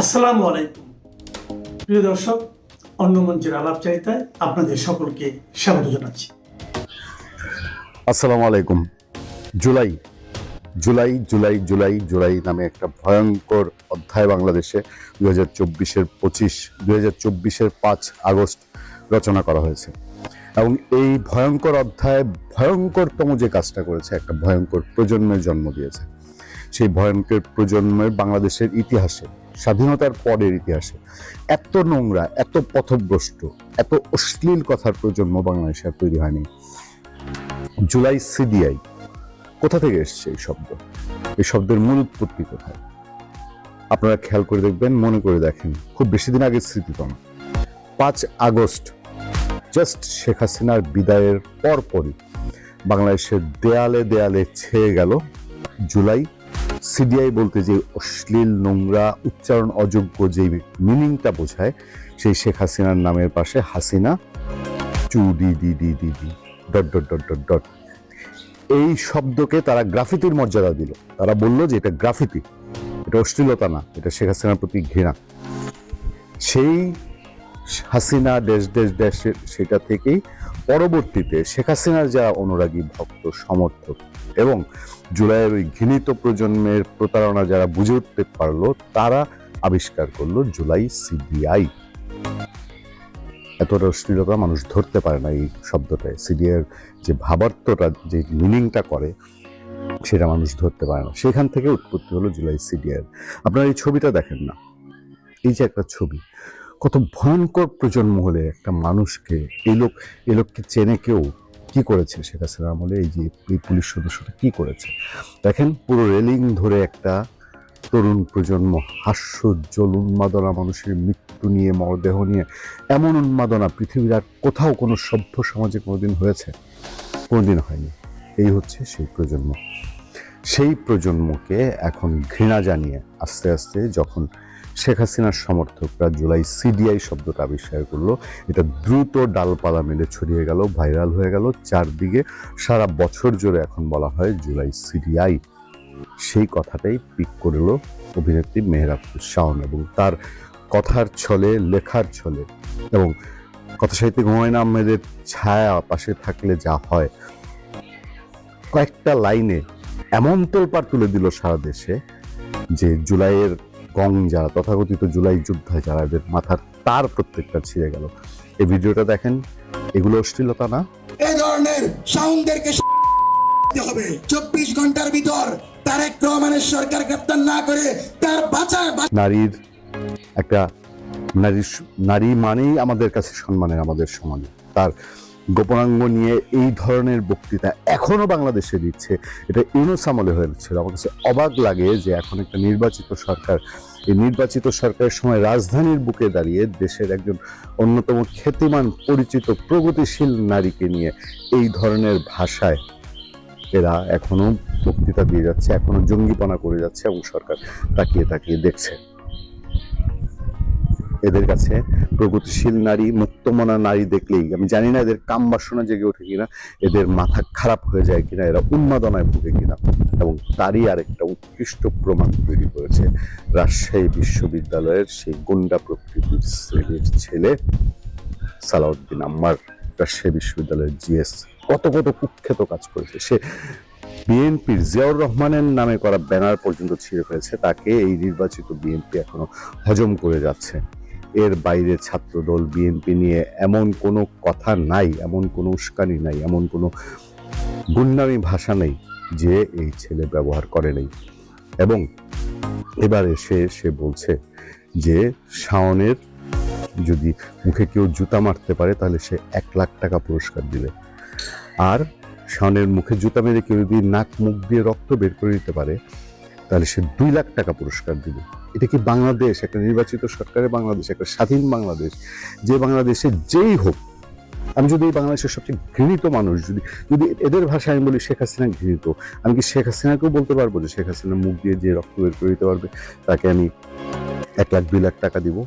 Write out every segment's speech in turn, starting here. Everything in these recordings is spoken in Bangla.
আসসালামু আলাইকুম প্রিয় দর্শক, অন্য মঞ্চের আলাপচারিতায় আপনাদের সকলকে স্বাগত জানাচ্ছি। আসসালামু আলাইকুম। জুলাই জুলাই জুলাই জুলাই জুলাই নামে একটা ভয়ঙ্কর অধ্যায় বাংলাদেশে 2024-এর 5 আগস্ট রচনা করা হয়েছে এবং এই ভয়ঙ্কর অধ্যায় ভয়ঙ্করতম যে কাজটা করেছে, একটা ভয়ঙ্কর প্রজন্মের জন্ম দিয়েছে। সেই ভয়ঙ্কর প্রজন্মের বাংলাদেশের ইতিহাসে, স্বাধীনতার পরের ইতিহাসে এত নোংরা, এত পথভ্রষ্ট, এত অশ্লীল কথার প্রজন্ম বাংলাদেশে আর তৈরি হয়নি। জুলাই সিডিআই, কোথা থেকে এসছে এই শব্দ? এই শব্দের মূল উৎপত্তি কোথায়? আপনারা খেয়াল করে দেখবেন, মনে করে দেখেন, খুব বেশি দিন আগে স্মৃতিতম 5 আগস্ট, জাস্ট শেখ হাসিনার বিদায়ের পরপরই বাংলাদেশের দেয়ালে দেয়ালে ছেয়ে গেল জুলাই সিডিআই বলতে যে অশ্লীল, নোংরা, উচ্চারণ অযোগ্য যে মিনিংটা বোঝায়, সেই শেখ হাসিনার নামের পাশে হাসিনা চুডি D D D D dot dot dot dot dot, এই শব্দকে তারা গ্রাফিতির মর্যাদা দিল। তারা বলল যে এটা গ্রাফিতি, এটা অশ্লীলতা না, এটা শেখ হাসিনার প্রতি ঘৃণা। সেই হাসিনা ড্যাশ ড্যাশ ড্যাশের সেটা থেকেই পরবর্তীতে শেখ হাসিনার যারা অনুরাগী, ভক্ত, সমর্থক এবং জুলাইয়ের ওই ঘৃণিত প্রজন্মের প্রতারণা যারা বুঝে উঠতে পারলো, তারা আবিষ্কার করলো জুলাই সিডিআই। এতটা অশ্লীলতা মানুষ ধরতে পারে না এই শব্দটায়। সিডিআইয়ের যে ভাবার্থটা, যে মিনিংটা করে, সেটা মানুষ ধরতে পারে না। সেখান থেকে উৎপত্তি হলো জুলাই সিডিআইয়ের। আপনারা এই ছবিটা দেখেন না, এই যে একটা ছবি, কত ভয়ঙ্কর প্রজন্ম হলে একটা মানুষকে, এই লোককে চেনে কেউ? কি করেছে শেখ হাসিনা আমলে এই যে এই পুলিশ সদস্যটা কি করেছে দেখেন। পুরো রেলিং ধরে একটা তরুণ প্রজন্ম, হাস্যোজ্জ্বল উন্মাদনা, মানুষের মৃত্যু নিয়ে, মরদেহ নিয়ে, এমন উন্মাদনা পৃথিবীর আর কোথাও কোনো সভ্য সমাজে কোনোদিন হয়েছে? কোনোদিন হয়নি। এই হচ্ছে সেই প্রজন্ম। সেই প্রজন্মকে এখন ঘৃণা জানিয়ে আস্তে আস্তে যখন শেখ হাসিনার সমর্থকরা জুলাই সিডিআই শব্দটা আবিষ্কার করলো, এটা দ্রুত ডালপালা মেলে ছড়িয়ে গেল, ভাইরাল হয়ে গেল চারদিকে। সারা বছর জুড়ে এখন বলা হয় জুলাই সিডিআই। সেই কথাটাই পিক করল অভিনেত্রী মেহরাবুস শাওন এবং তার কথার ছলে, লেখার ছলে এবং কথাসাহিত্যিক হুমায়ুন আহমেদের ছায়া পাশে থাকলে যা হয়, কয়েকটা লাইনে এমন তোলপাড় তুলে দিল সারা দেশে যে জুলাইয়ের গং যারা, তথাকথিত জুলাই যোদ্ধা যারা, এদের মাথার তার প্রত্যেকটা ছিঁড়ে গেল। এই ভিডিওটা দেখেন। এগুলো অশ্লীলতা না? এই ধরনের সাউন্ডদেরকে হবে 24 ঘন্টার ভিতর তারেক রহমানের সরকার গ্রেফতার না করে তার নারীর একটা নারী মানেই আমাদের কাছে সম্মানের, আমাদের সমাজে। তার গোপনাঙ্গ নিয়ে এই ধরনের বক্তৃতা এখনো বাংলাদেশে দিচ্ছে, এটা ইউনূস আমলে হয়েছিল। আমার কাছে অবাক লাগে যে এখন একটা নির্বাচিত সরকার, এই নির্বাচিত সরকারের সময় রাজধানীর বুকে দাঁড়িয়ে দেশের একজন অন্যতম খ্যাতিমান, পরিচিত, প্রগতিশীল নারীকে নিয়ে এই ধরনের ভাষায় এরা এখনো বক্তৃতা দিয়ে যাচ্ছে, এখনো জঙ্গিপনা করে যাচ্ছে এবং সরকার তাকিয়ে তাকিয়ে দেখছে। এদের কাছে প্রগতিশীল নারী, মুক্তমনা নারী দেখলেই, আমি জানি না এদের কাম বাসনা জেগে ওঠে কিনা, এদের মাথা খারাপ হয়ে যায় কিনা, এরা উন্মাদনায় ভুগে কিনা। এবং তারই আরেকটা উৎকৃষ্ট প্রমাণ তৈরি করেছে রাজশাহী বিশ্ববিদ্যালয়ের সেই গুন্ডা প্রকৃতির শ্রেণীর ছেলে সালাউদ্দিন আম্মার। রাজশাহী বিশ্ববিদ্যালয়ের জিএস কত কত কুখ্যাত কাজ করেছে সে। বিএনপির জিয়াউর রহমানের নামে করা ব্যানার পর্যন্ত ছিঁড়ে ফেলেছে। তাকে এই নির্বাচিত বিএনপি এখনো হজম করে যাচ্ছে। এর বাইরে ছাত্রদল, বিএনপি নিয়ে এমন কোনো কথা নাই, এমন কোনো উস্কানি নাই, এমন কোনো গুন্ডামি ভাষা নেই যে এই ছেলে ব্যবহার করে নেই। এবং এবার এসে সে বলছে যে শাওনের যদি মুখে কেউ জুতা মারতে পারে তাহলে সে 1 লাখ টাকা পুরস্কার দিবে, আর শাওনের মুখে জুতা মেরে কেউ যদি নাক মুখ দিয়ে রক্ত বের করে দিতে পারে তাহলে সে 2 লাখ টাকা পুরস্কার দিবে। এটা কি বাংলাদেশ? একটা নির্বাচিত সরকারের বাংলাদেশ, একটা স্বাধীন বাংলাদেশ, যে বাংলাদেশে যেই হোক, আমি যদি এই বাংলাদেশের সবচেয়ে ঘৃণিত মানুষ, যদি এদের ভাষায় আমি বলি শেখ হাসিনা ঘৃণিত, আমি কি শেখ হাসিনাকেও বলতে পারবো যে শেখ হাসিনা মুখ দিয়ে যে রক্ত বের করে দিতে পারবে তাকে আমি 1 লাখ 2 লাখ টাকা দিব?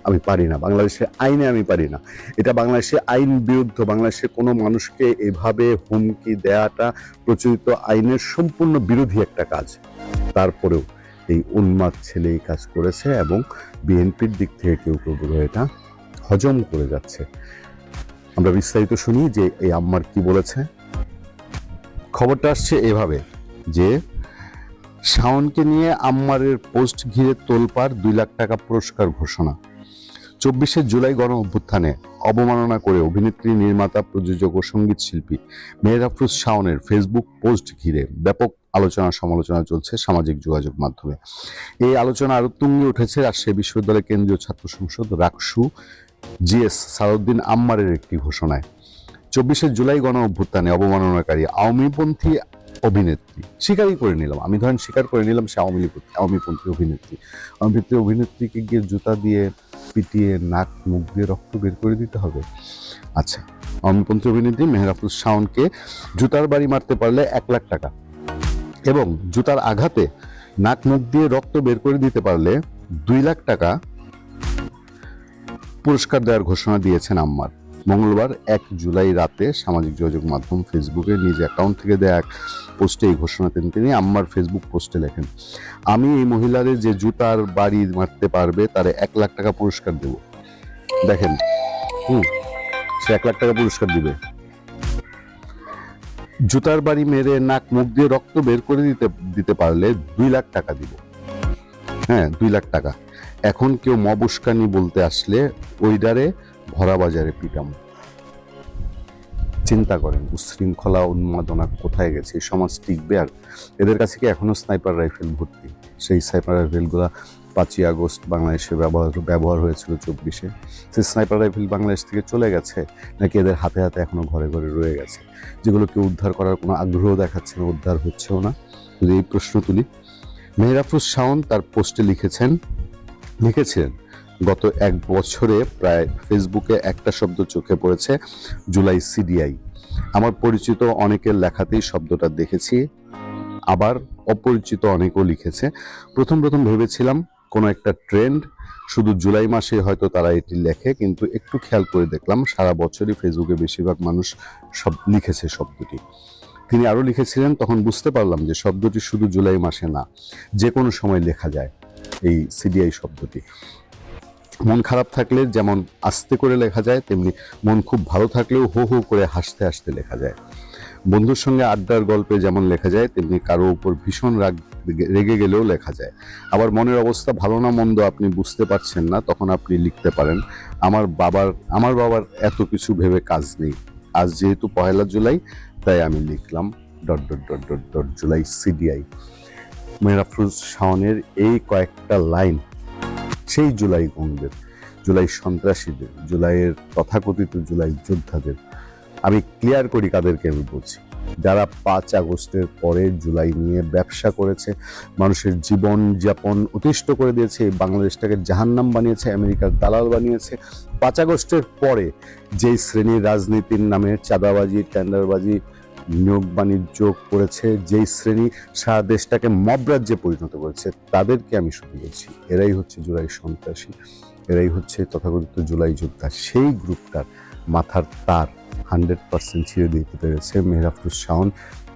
আমি পারি না। বাংলাদেশের আইনে আমি পারি না। এটা বাংলাদেশের আইন বিরুদ্ধ। বাংলাদেশের কোনো মানুষকে এভাবে হুমকি দেওয়াটা প্রচলিত আইনের সম্পূর্ণ বিরোধী একটা কাজ। তারপরেও এই উন্মাদ ছেলে এই কাজ করেছে এবং বিএনপির দিক থেকে কেউ কেউ বলে এটা হজম করে যাচ্ছে। আমরা বিস্তারিত শুনি যে এই আম্মার কি বলেছে। খবরটা আসছে এভাবে যে শাওনকে নিয়ে আম্মারের পোস্ট ঘিরে তোলপাড়, 2 লাখ টাকা পুরস্কার ঘোষণা। 24শে জুলাই গণ অভ্যুত্থানে অবমাননা করে অভিনেত্রী, নির্মাতা, প্রযোজক ও সঙ্গীত শিল্পী মেহের আফরোজ শাওনের ফেসবুক পোস্ট ঘিরে ব্যাপক আলোচনা সমালোচনা চলছে সামাজিক যোগাযোগ মাধ্যমে। এই আলোচনা আরো তুঙ্গে উঠেছে রাজশাহী বিশ্ববিদ্যালয়ের কেন্দ্রীয় ছাত্র সংসদ রাকসু জিএস সালাউদ্দিন আম্মারের একটি ঘোষণায়। 24শে জুলাই গণ অভ্যুত্থানে অবমাননাকারী আওয়ামীপন্থী অভিনেত্রী, স্বীকারই করে নিলাম, আমি ধরেন স্বীকার করে নিলাম সে আওয়ামীপন্থী অভিনেত্রীকে গিয়ে জুতা দিয়ে পিটিয়ে নাক মুখ দিয়ে রক্ত বের করে দিতে হবে? আচ্ছা, আওয়ামীপন্থী অভিনেত্রী মেহের আফরোজ শাওনকে জুতার বাড়ি মারতে পারলে 1 লাখ টাকা এবং জুতার আঘাতে নাক মুখ দিয়ে রক্ত বের করে দিতে পারলে 2 লাখ টাকা পুরস্কার দেওয়ার ঘোষণা দিয়েছেন আম্মার। মঙ্গলবার 1 জুলাই রাতে সামাজিক যোগাযোগ মাধ্যম ফেসবুকে নিজ অ্যাকাউন্ট থেকে দেয়া এক পোস্টে এই ঘোষণা দেন তিনি। আম্মার ফেসবুক পোস্টে লেখেন, আমি এই মহিলারে যে জুতার বাড়ি মারতে পারবে তারে 1 লাখ টাকা পুরস্কার দেব। দেখেন, সে 1 লাখ টাকা পুরস্কার দিবে। জুতার বাড়ি মেরে নাক মুখ দিয়ে রক্ত বের করে দিতে পারলে 2 লাখ টাকা দিব। হ্যাঁ, 2 লাখ টাকা। এখন কেউ মবুস্কানি বলতে আসলে ওইডারে ভরা বাজারে পিটাম। চিন্তা করেন উশৃঙ্খলা উন্মাদনা কোথায় গেছে? এই সমাজ টিকবে? আর এদের কাছে কি এখনো স্নাইপার রাইফেল ভর্তি? সেই স্নাইপার রাইফেলগুলো 5ই আগস্ট বাংলাদেশে ব্যবহার হয়েছিল 24শে। সেই স্নাইপার রাইফেল বাংলাদেশ থেকে চলে গেছে নাকি এদের হাতে হাতে এখনো ঘরে ঘরে রয়ে গেছে, যেগুলো কেউ উদ্ধার করার কোনো আগ্রহ দেখাচ্ছে না, উদ্ধার হচ্ছেও না? যদি এই প্রশ্ন তুলি, মেহের আফরোজ শাওন তার পোস্টে লিখেছিলেন, গত 1 বছরে প্রায় ফেসবুকে একটা শব্দ চোখে পড়েছে, জুলাই সিডিআই। আমার পরিচিত অনেকের লেখাতেই শব্দটা দেখেছি, আবার অপরিচিত অনেকেও লিখেছে। প্রথম ভেবেছিলাম কোনো একটা ট্রেন্ড, শুধু জুলাই মাসে হয়তো তারা এটি লেখে, কিন্তু একটু খেয়াল করে দেখলাম সারা বছরই ফেসবুকে বেশিরভাগ মানুষ লিখেছে শব্দটি। তিনি আরো লিখেছিলেন, তখন বুঝতে পারলাম যে শব্দটি শুধু জুলাই মাসে না, যে কোনো সময় লেখা যায় এই সিডিআই শব্দটি। মন খারাপ থাকলে যেমন আস্তে করে লেখা যায়, তেমনি মন খুব ভালো থাকলেও হো হো করে হাসতে হাসতে লেখা যায়। বন্ধুর সঙ্গে আড্ডার গল্পে যেমন লেখা যায়, তেমনি কারো উপর ভীষণ রেগে গেলেও লেখা যায়। আবার মনের অবস্থা ভালো না মন্দ আপনি বুঝতে পারছেন না, তখন আপনি লিখতে পারেন, আমার বাবার এত কিছু ভেবে কাজ নেই, আজ যেহেতু 1 জুলাই তাই আমি লিখলাম ... জুলাই সিডিআই। মেহের আফরোজ শাওনের এই কয়েকটা লাইন সেই জুলাই গণদের, জুলাই সন্ত্রাসীদের, জুলাইয়ের তথাকথিত জুলাই যোদ্ধাদের। আমি ক্লিয়ার করি কাদেরকে আমি বলছি, যারা 5 আগস্টের পরে জুলাই নিয়ে ব্যবসা করেছে, মানুষের জীবন যাপন অতিষ্ঠ করে দিয়েছে, বাংলাদেশটাকে জাহান্নাম বানিয়েছে, আমেরিকার দালাল বানিয়েছে। 5 আগস্টের পরে যেই শ্রেণীর রাজনীতির নামে চাঁদাবাজি, টেন্ডারবাজি, নিয়োগ বাণিজ্য করেছে, যেই শ্রেণী সারা দেশটাকে মব রাজ্যে পরিণত করেছে, তাদেরকে আমি শুধু বলছি, এরাই হচ্ছে জুলাই সন্ত্রাসী, এরাই হচ্ছে তথাকথিত জুলাই যোদ্ধা। সেই গ্রুপটার মাথার তার 100% ছিঁড়ে দিতে পেরেছে মেহের আফরোজ শাওন।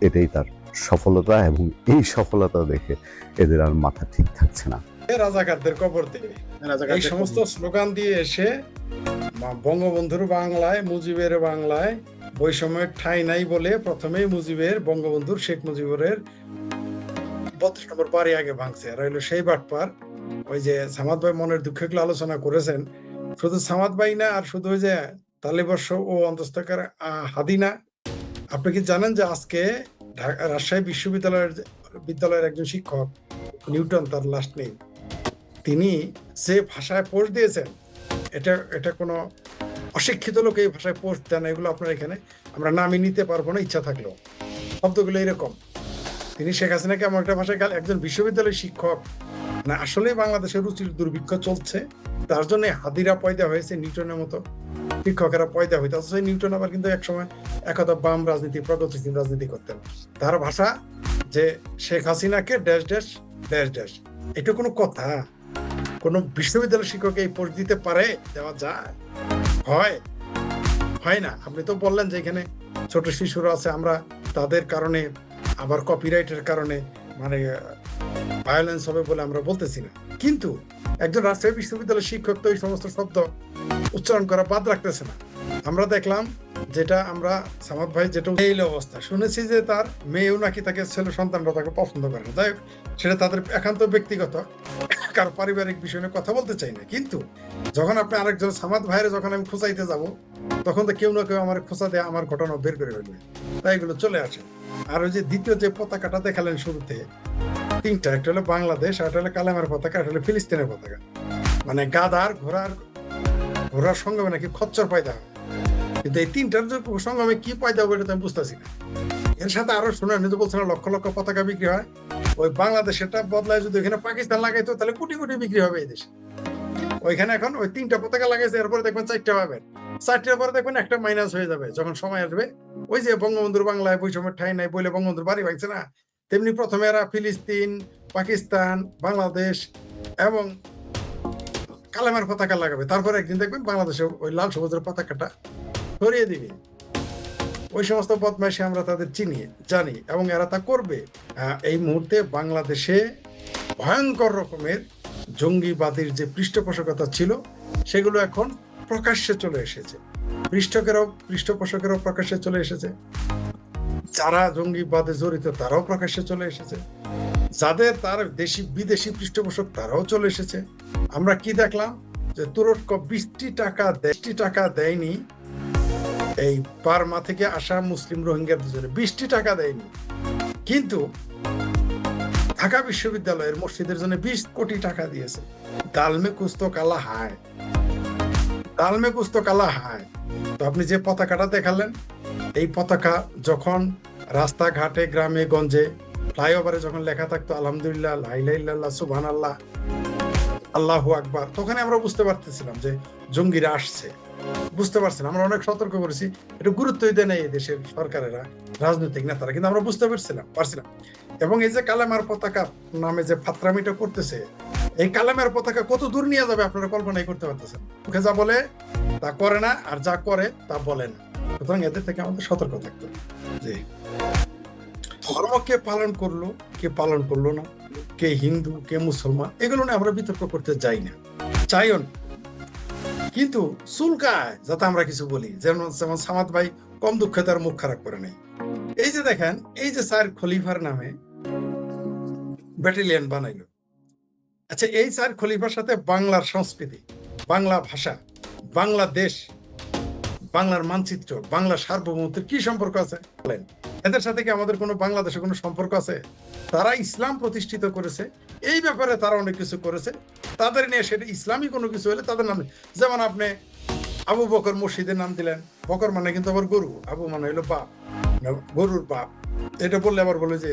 এটাই তার সফলতা, এবং এই সফলতা দেখে এদের আর মাথা ঠিক থাকছে না। রাজাকারদের কবর দিয়ে এই সমস্ত স্লোগান দিয়ে এসে বঙ্গবন্ধুর বাংলায়, মুজিবের বাংলায় বৈষম্যের ঠাঁই নাই বলে প্রথমেই বঙ্গবন্ধুর শেখ মুজিবের 32 নম্বর বাড়ি আগে ভাঙছে। আর হইলো সেই বাটপার, ওই যে সামাদ ভাই মনের দুঃখগুলো আলোচনা করেছেন, শুধু সামাদ ভাই না, আর শুধু ওই যে তালিবর্ষ ও অন্তস্থকার হাদিনা। আপনি কি জানেন যে আজকে রাজশাহী বিশ্ববিদ্যালয়ের একজন শিক্ষক, নিউটন তার লাস্ট নেই, তিনি যে ভাষায় পোস্ট দিয়েছেন, এটা কোনো অশিক্ষিত লোক এই ভাষায় পোস্ট দেন, এগুলো আপনার এখানে আমরা নামই নিতে পারবো না ইচ্ছা থাকলেও। শব্দগুলো এরকম। তিনি শেখ হাসিনাকে এমন একটা ভাষায় একজন বিশ্ববিদ্যালয়ের শিক্ষক না, আসলে বাংলাদেশের রুচির দুর্ভিক্ষ চলছে, তার জন্য হাদিরা পয়দা হয়েছে, নিউটনের মতো শিক্ষকেরা পয়দা হইতে। অথচ নিউটন আবার কিন্তু একসময় একদা বাম রাজনীতি, প্রগতিশীল রাজনীতি করতেন। তার ভাষা যে শেখ হাসিনাকে ড্যাশ ড্যাশ ড্যাশ ড্যাশ, এটা কোনো কথা? কোন বিশ্ববিদ্যালয়ের শিক্ষক এই পোস্ট দিতে পারে? দেওয়া যায়? হয় না। আপনি তো বললেন যে এখানে ছোট শিশুরা আছে, আমরা তাদের কারণে, আবার কপিরাইটের কারণে, মানে ভায়োলেন্স হবে বলে আমরা বলতেছি না, কিন্তু একজন রাজশাহী বিশ্ববিদ্যালয়ের শিক্ষক তো এই সমস্ত শব্দ উচ্চারণ করা বাদ রাখতেছে না। আমরা দেখলাম যেটা আমরা সামাদ ভাই যেটা এই অবস্থা শুনেছি যে তার মেয়েও নাকি তাকে ছেলে সন্তানরা তাকে পছন্দ করে না। যাই হোক, সেটা তাদের একান্ত ব্যক্তিগত, কারো পারিবারিক বিষয় নিয়ে কথা বলতে চাই না। কিন্তু যখন আপনি আরেকজন সামাদ ভাইয়ের যখন আমি খোঁচাইতে যাব, তখন তো কেউ না কেউ আমার খোঁচা দিয়ে আমার ঘটনা বের করে ফেলবে, তাই এগুলো চলে আসে। আর ওই যে দ্বিতীয় যে পতাকাটা দেখালেন শুরুতে, তিনটা, একটা হলো বাংলাদেশ, আর একটা হলো কালেমার পতাকা, একটা হলো ফিলিস্তিনের পতাকা। মানে গাদার ঘোড়ার সঙ্গমে নাকি খচ্চর পয়দা হয়, কিন্তু এই তিনটার সঙ্গমে কি পয়দা হবে এটা আমি বুঝতেছি না। এর সাথে আরো শুনেন, তো বলছে না লক্ষ লক্ষ পতাকা বিক্রি হয়, ওই বাংলাদেশেরটা বদলায় যদি ওইখানে পাকিস্তান লাগাইতো তাহলে কোটি কোটি বিক্রি হবে এই দেশে। ওইখানে এখন ওই তিনটা পতাকা লাগাইছে, এরপরে দেখবেন চারটা পাবেন, চারটার পরে দেখবেন একটা মাইনাস হয়ে যাবে যখন সময় আসবে। ওই যে বঙ্গবন্ধুর বাংলায় বৈষম্যের ঠাঁই নাই বলে বঙ্গবন্ধুর বাড়ি ভাঙছে না, তেমনি প্রথমে এরা ফিলিস্তিন, পাকিস্তান, বাংলাদেশ এবং কালেমার পতাকা লাগাবে, তারপরে একদিন দেখবেন বাংলাদেশে ওই লাল সবুজের পতাকাটা সরিয়ে দিবে। ওই সমস্ত বদমাইশি আমরা তাদের চিনি, জানি, এবং এরা তা করবে। এই মুহূর্তে বাংলাদেশে ভয়ঙ্কর রকমের জঙ্গিবাদীর যে পৃষ্ঠপোষকতা ছিল সেগুলো এখন প্রকাশ্যে চলে এসেছে, পৃষ্ঠপোষকেরাও প্রকাশ্যে চলে এসেছে, যারা জঙ্গিবাদে জড়িত তারাও প্রকাশ্যে চলে এসেছে, যাদের তার দেশি বিদেশি পৃষ্ঠপোষক তারাও চলে এসেছে। আমরা কি দেখলাম যে তুরস্ক 20 টাকা দেয়নি এই বার্মা থেকে আসা মুসলিম রোহিঙ্গাদের জন্য, 20 টাকা দেয়নি, কিন্তু ঢাকা বিশ্ববিদ্যালয়ের মসজিদের জন্য 20 কোটি টাকা দিয়েছে। দালমে কুস্তো কালা হায়, দালমে কুস্তো কালা হায়। তো আপনি যে পতাকাটা দেখালেন, এই পতাকা যখন রাস্তাঘাটে গ্রামে গঞ্জে ফ্লাইওভারে যখন লেখা থাকতো আলহামদুলিল্লাহ, লা ইলাহা ইল্লাল্লাহ, সুবহানাল্লাহ, আল্লাহু আকবার, তখন আমরা বুঝতে পারতেছিলাম যে জঙ্গিরা আসছে, বুঝতে পারছেন। আমরা অনেক সতর্ক করেছি, এটা গুরুত্বই দেয় না এই দেশের সরকারেরা, রাজনৈতিক নেতারা, কিন্তু আমরা বুঝতে পারছিলাম। এবং এই যে কালেমার পতাকা নামে যে ফাত্রামিটা করতেছে, এই কালেমার পতাকা কত দূর নিয়ে যাবে আপনারা কল্পনাই করতে পারতেছেন। মুখে যা বলে তা করে না, আর যা করে তা বলে না। সুতরাং এদের থেকে আমাদের সতর্ক থাকতে হবে যে ধর্ম কে পালন করলো, কে পালন করলো না, কে হিন্দু, কে মুসলমান, এগুলো নিয়ে আমরা বিতর্ক করতে যাই না, চাইও না। কিন্তু চুলকায় যাতে আমরা কিছু বলি, যেমন সামাদ ভাই কম দুঃখে তার মুখ খারাপ করে নাই। এই যে দেখেন, এই যে স্যার খলিফার নামে ব্যাটালিয়ন বানাইলো। আচ্ছা, এই স্যার খলিফার সাথে বাংলার সংস্কৃতি, বাংলা ভাষা, বাংলাদেশ, বাংলার মানচিত্র, বাংলার সার্বভৌমত্বের কি সম্পর্ক আছে বলেন? এদের সাথে কি আমাদের কোনো বাংলাদেশে কোনো সম্পর্ক আছে? তারা ইসলাম প্রতিষ্ঠিত করেছে, এই ব্যাপারে তারা অনেক কিছু করেছে, তাদের নিয়ে সেটা ইসলামী কোনো কিছু হলে তাদের নাম, যেমন আপনি আবু বকর মসজিদের নাম দিলেন, বকর মানে কিন্তু আবার গরু, আবু মানে হলো বাপ, গরুর বাপ। এটা বললে আবার বলে যে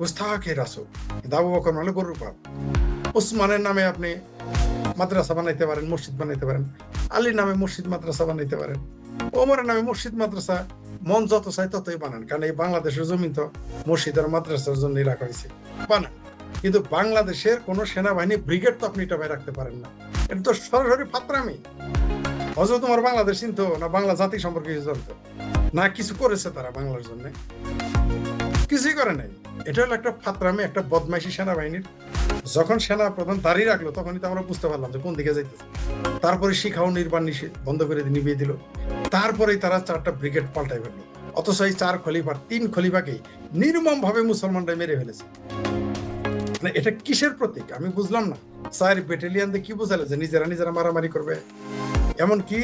উস্তাকে রাসূল, কিন্তু আবু বকর মানে গরুর বাপ। ওসমানের নামে আপনি মাদ্রাসা বানাইতে পারেন, মসজিদ বানাইতে পারেন, আলীর নামে মসজিদ মাদ্রাসা বানাইতে পারেন, ওমরের নামে মসজিদ মাদ্রাসা মন যত চাই ততই বানান, কারণ এই বাংলাদেশের জমিন তো মসজিদ আর মাদ্রাসার জন্য রাখা হয়েছে, বানান। কিন্তু বাংলাদেশের কোন সেনাবাহিনী ব্রিগেড তো আপনি এটা ভাই রাখতে পারেন না, এটা তো সরাসরি ফাত্রামি। অথচ তোমার বাংলাদেশ চিনতো না, বাংলা জাতি সম্পর্কে জানতো না, কিছু করেছে তারা বাংলার জন্য? কিছুই করে নাই। এটা হলো একটা ফাত্রামি, একটা বদমাইশি সেনাবাহিনীর। যখন সেনা প্রধান দাঁড়িয়ে রাখলো তখনই তো আমরা বুঝতে পারলাম যে কোন দিকে যাইতেছে। তারপরে শিখাও নির্বাণ বন্ধ করে নিভিয়ে দিল, তারপরেই তারা 4টা ব্রিগেড পাল্টাই ফেললো। অথচ এই 4 খলিফার 3 খলিফাকেই নির্মম ভাবে মুসলমানরা মেরে ফেলেছে। মানে এটা কিসের প্রতীক আমি বুঝলাম না। 4 ব্যাটালিয়ন দিয়ে কি বোঝালে যে নিজেরা মারামারি করবে? এমনকি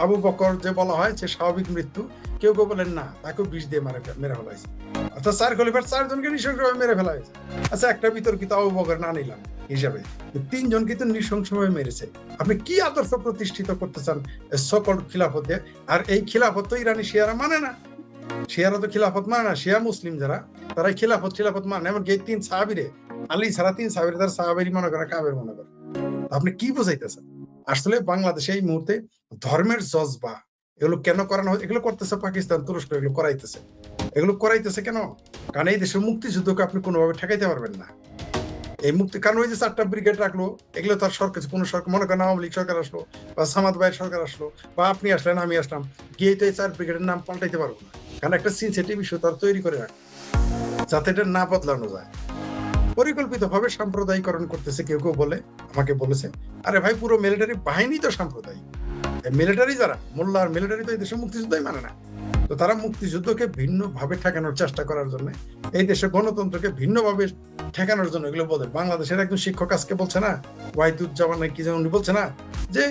আবু বকর যে বলা হয় যে স্বাভাবিক মৃত্যু, কেউ বলেন না, তাকে বিষ দিয়ে মেরে ফেলা হয়েছে। অর্থাৎ 4 খলিফার 4 জনকে নৃশংসভাবে মেরে ফেলা হয়েছে। আচ্ছা, একটা বিতর্কিত আবু বকর না নিলাম হিসাবে, 3 জনকে তো নৃশংসভাবে মেরেছে। আপনি কি আদর্শ প্রতিষ্ঠিত করতে চান সকল খিলাফত দিয়ে? আর এই খিলাফত তো ইরানি শিয়ারা মানে না, শিয়ারা তো খিলাফত মানে না। শিয়া মুসলিম যারা, তারা খিলাফত মানে। এমনকি এই 3 সাহাবীরে, আলী ছাড়া 3 সাহাবীরে তারা সাহাবী মনে করে, কাবের মনে করে। আপনি কি বুঝাইতেছেন? আসলে বাংলাদেশে এই মুহূর্তে ধর্মের জজবা এগুলো কেন করানো হয়? এগুলো করতেছে পাকিস্তান, তুরস্ক, এগুলো করাইতেছে কেন? কারণ এই দেশের মুক্তিযুদ্ধকে আপনি কোনোভাবে ঠেকাইতে পারবেন না। এই মুক্তি, কারণ ওই যে 4টা ব্রিগেড রাখলো, এগুলো তার সরকার, কোন সরকার, মনে করেন আওয়ামী লীগ সরকার আসলো বা সামাদ ভাইয়ের সরকার আসলো বা আপনি আসলেন, আমি আসলাম, গিয়ে তো এই 4 ব্রিগেডের নাম পাল্টাইতে পারবো না। কারণ একটা সিনসিটিভ ইস্যু তার তৈরি করে রাখে যাতে এটা না বদলানো যায়। পরিকল্পিতভাবে সাম্প্রদায়িকরণ করতেছে। কেউ কেউ বলে, আমাকে বলেছে, আরে ভাই পুরো মিলিটারি বাহিনী তো সাম্প্রদায়িক। মিলিটারি যারা মোল্লা আর মিলিটারি তো এই দেশে মুক্তিযুদ্ধই মানে না। তো তারা মুক্তিযুদ্ধকে ভিন্নভাবে ঠেকানোর চেষ্টা করার জন্য, এই দেশে গণতন্ত্রকে ভিন্নভাবে ঠেকানোর জন্য এগুলো বলে। বাংলাদেশের একজন শিক্ষক আজকে বলছে না, ওয়াহিদুজ্জামান কি যেন উনি বলছে না, যে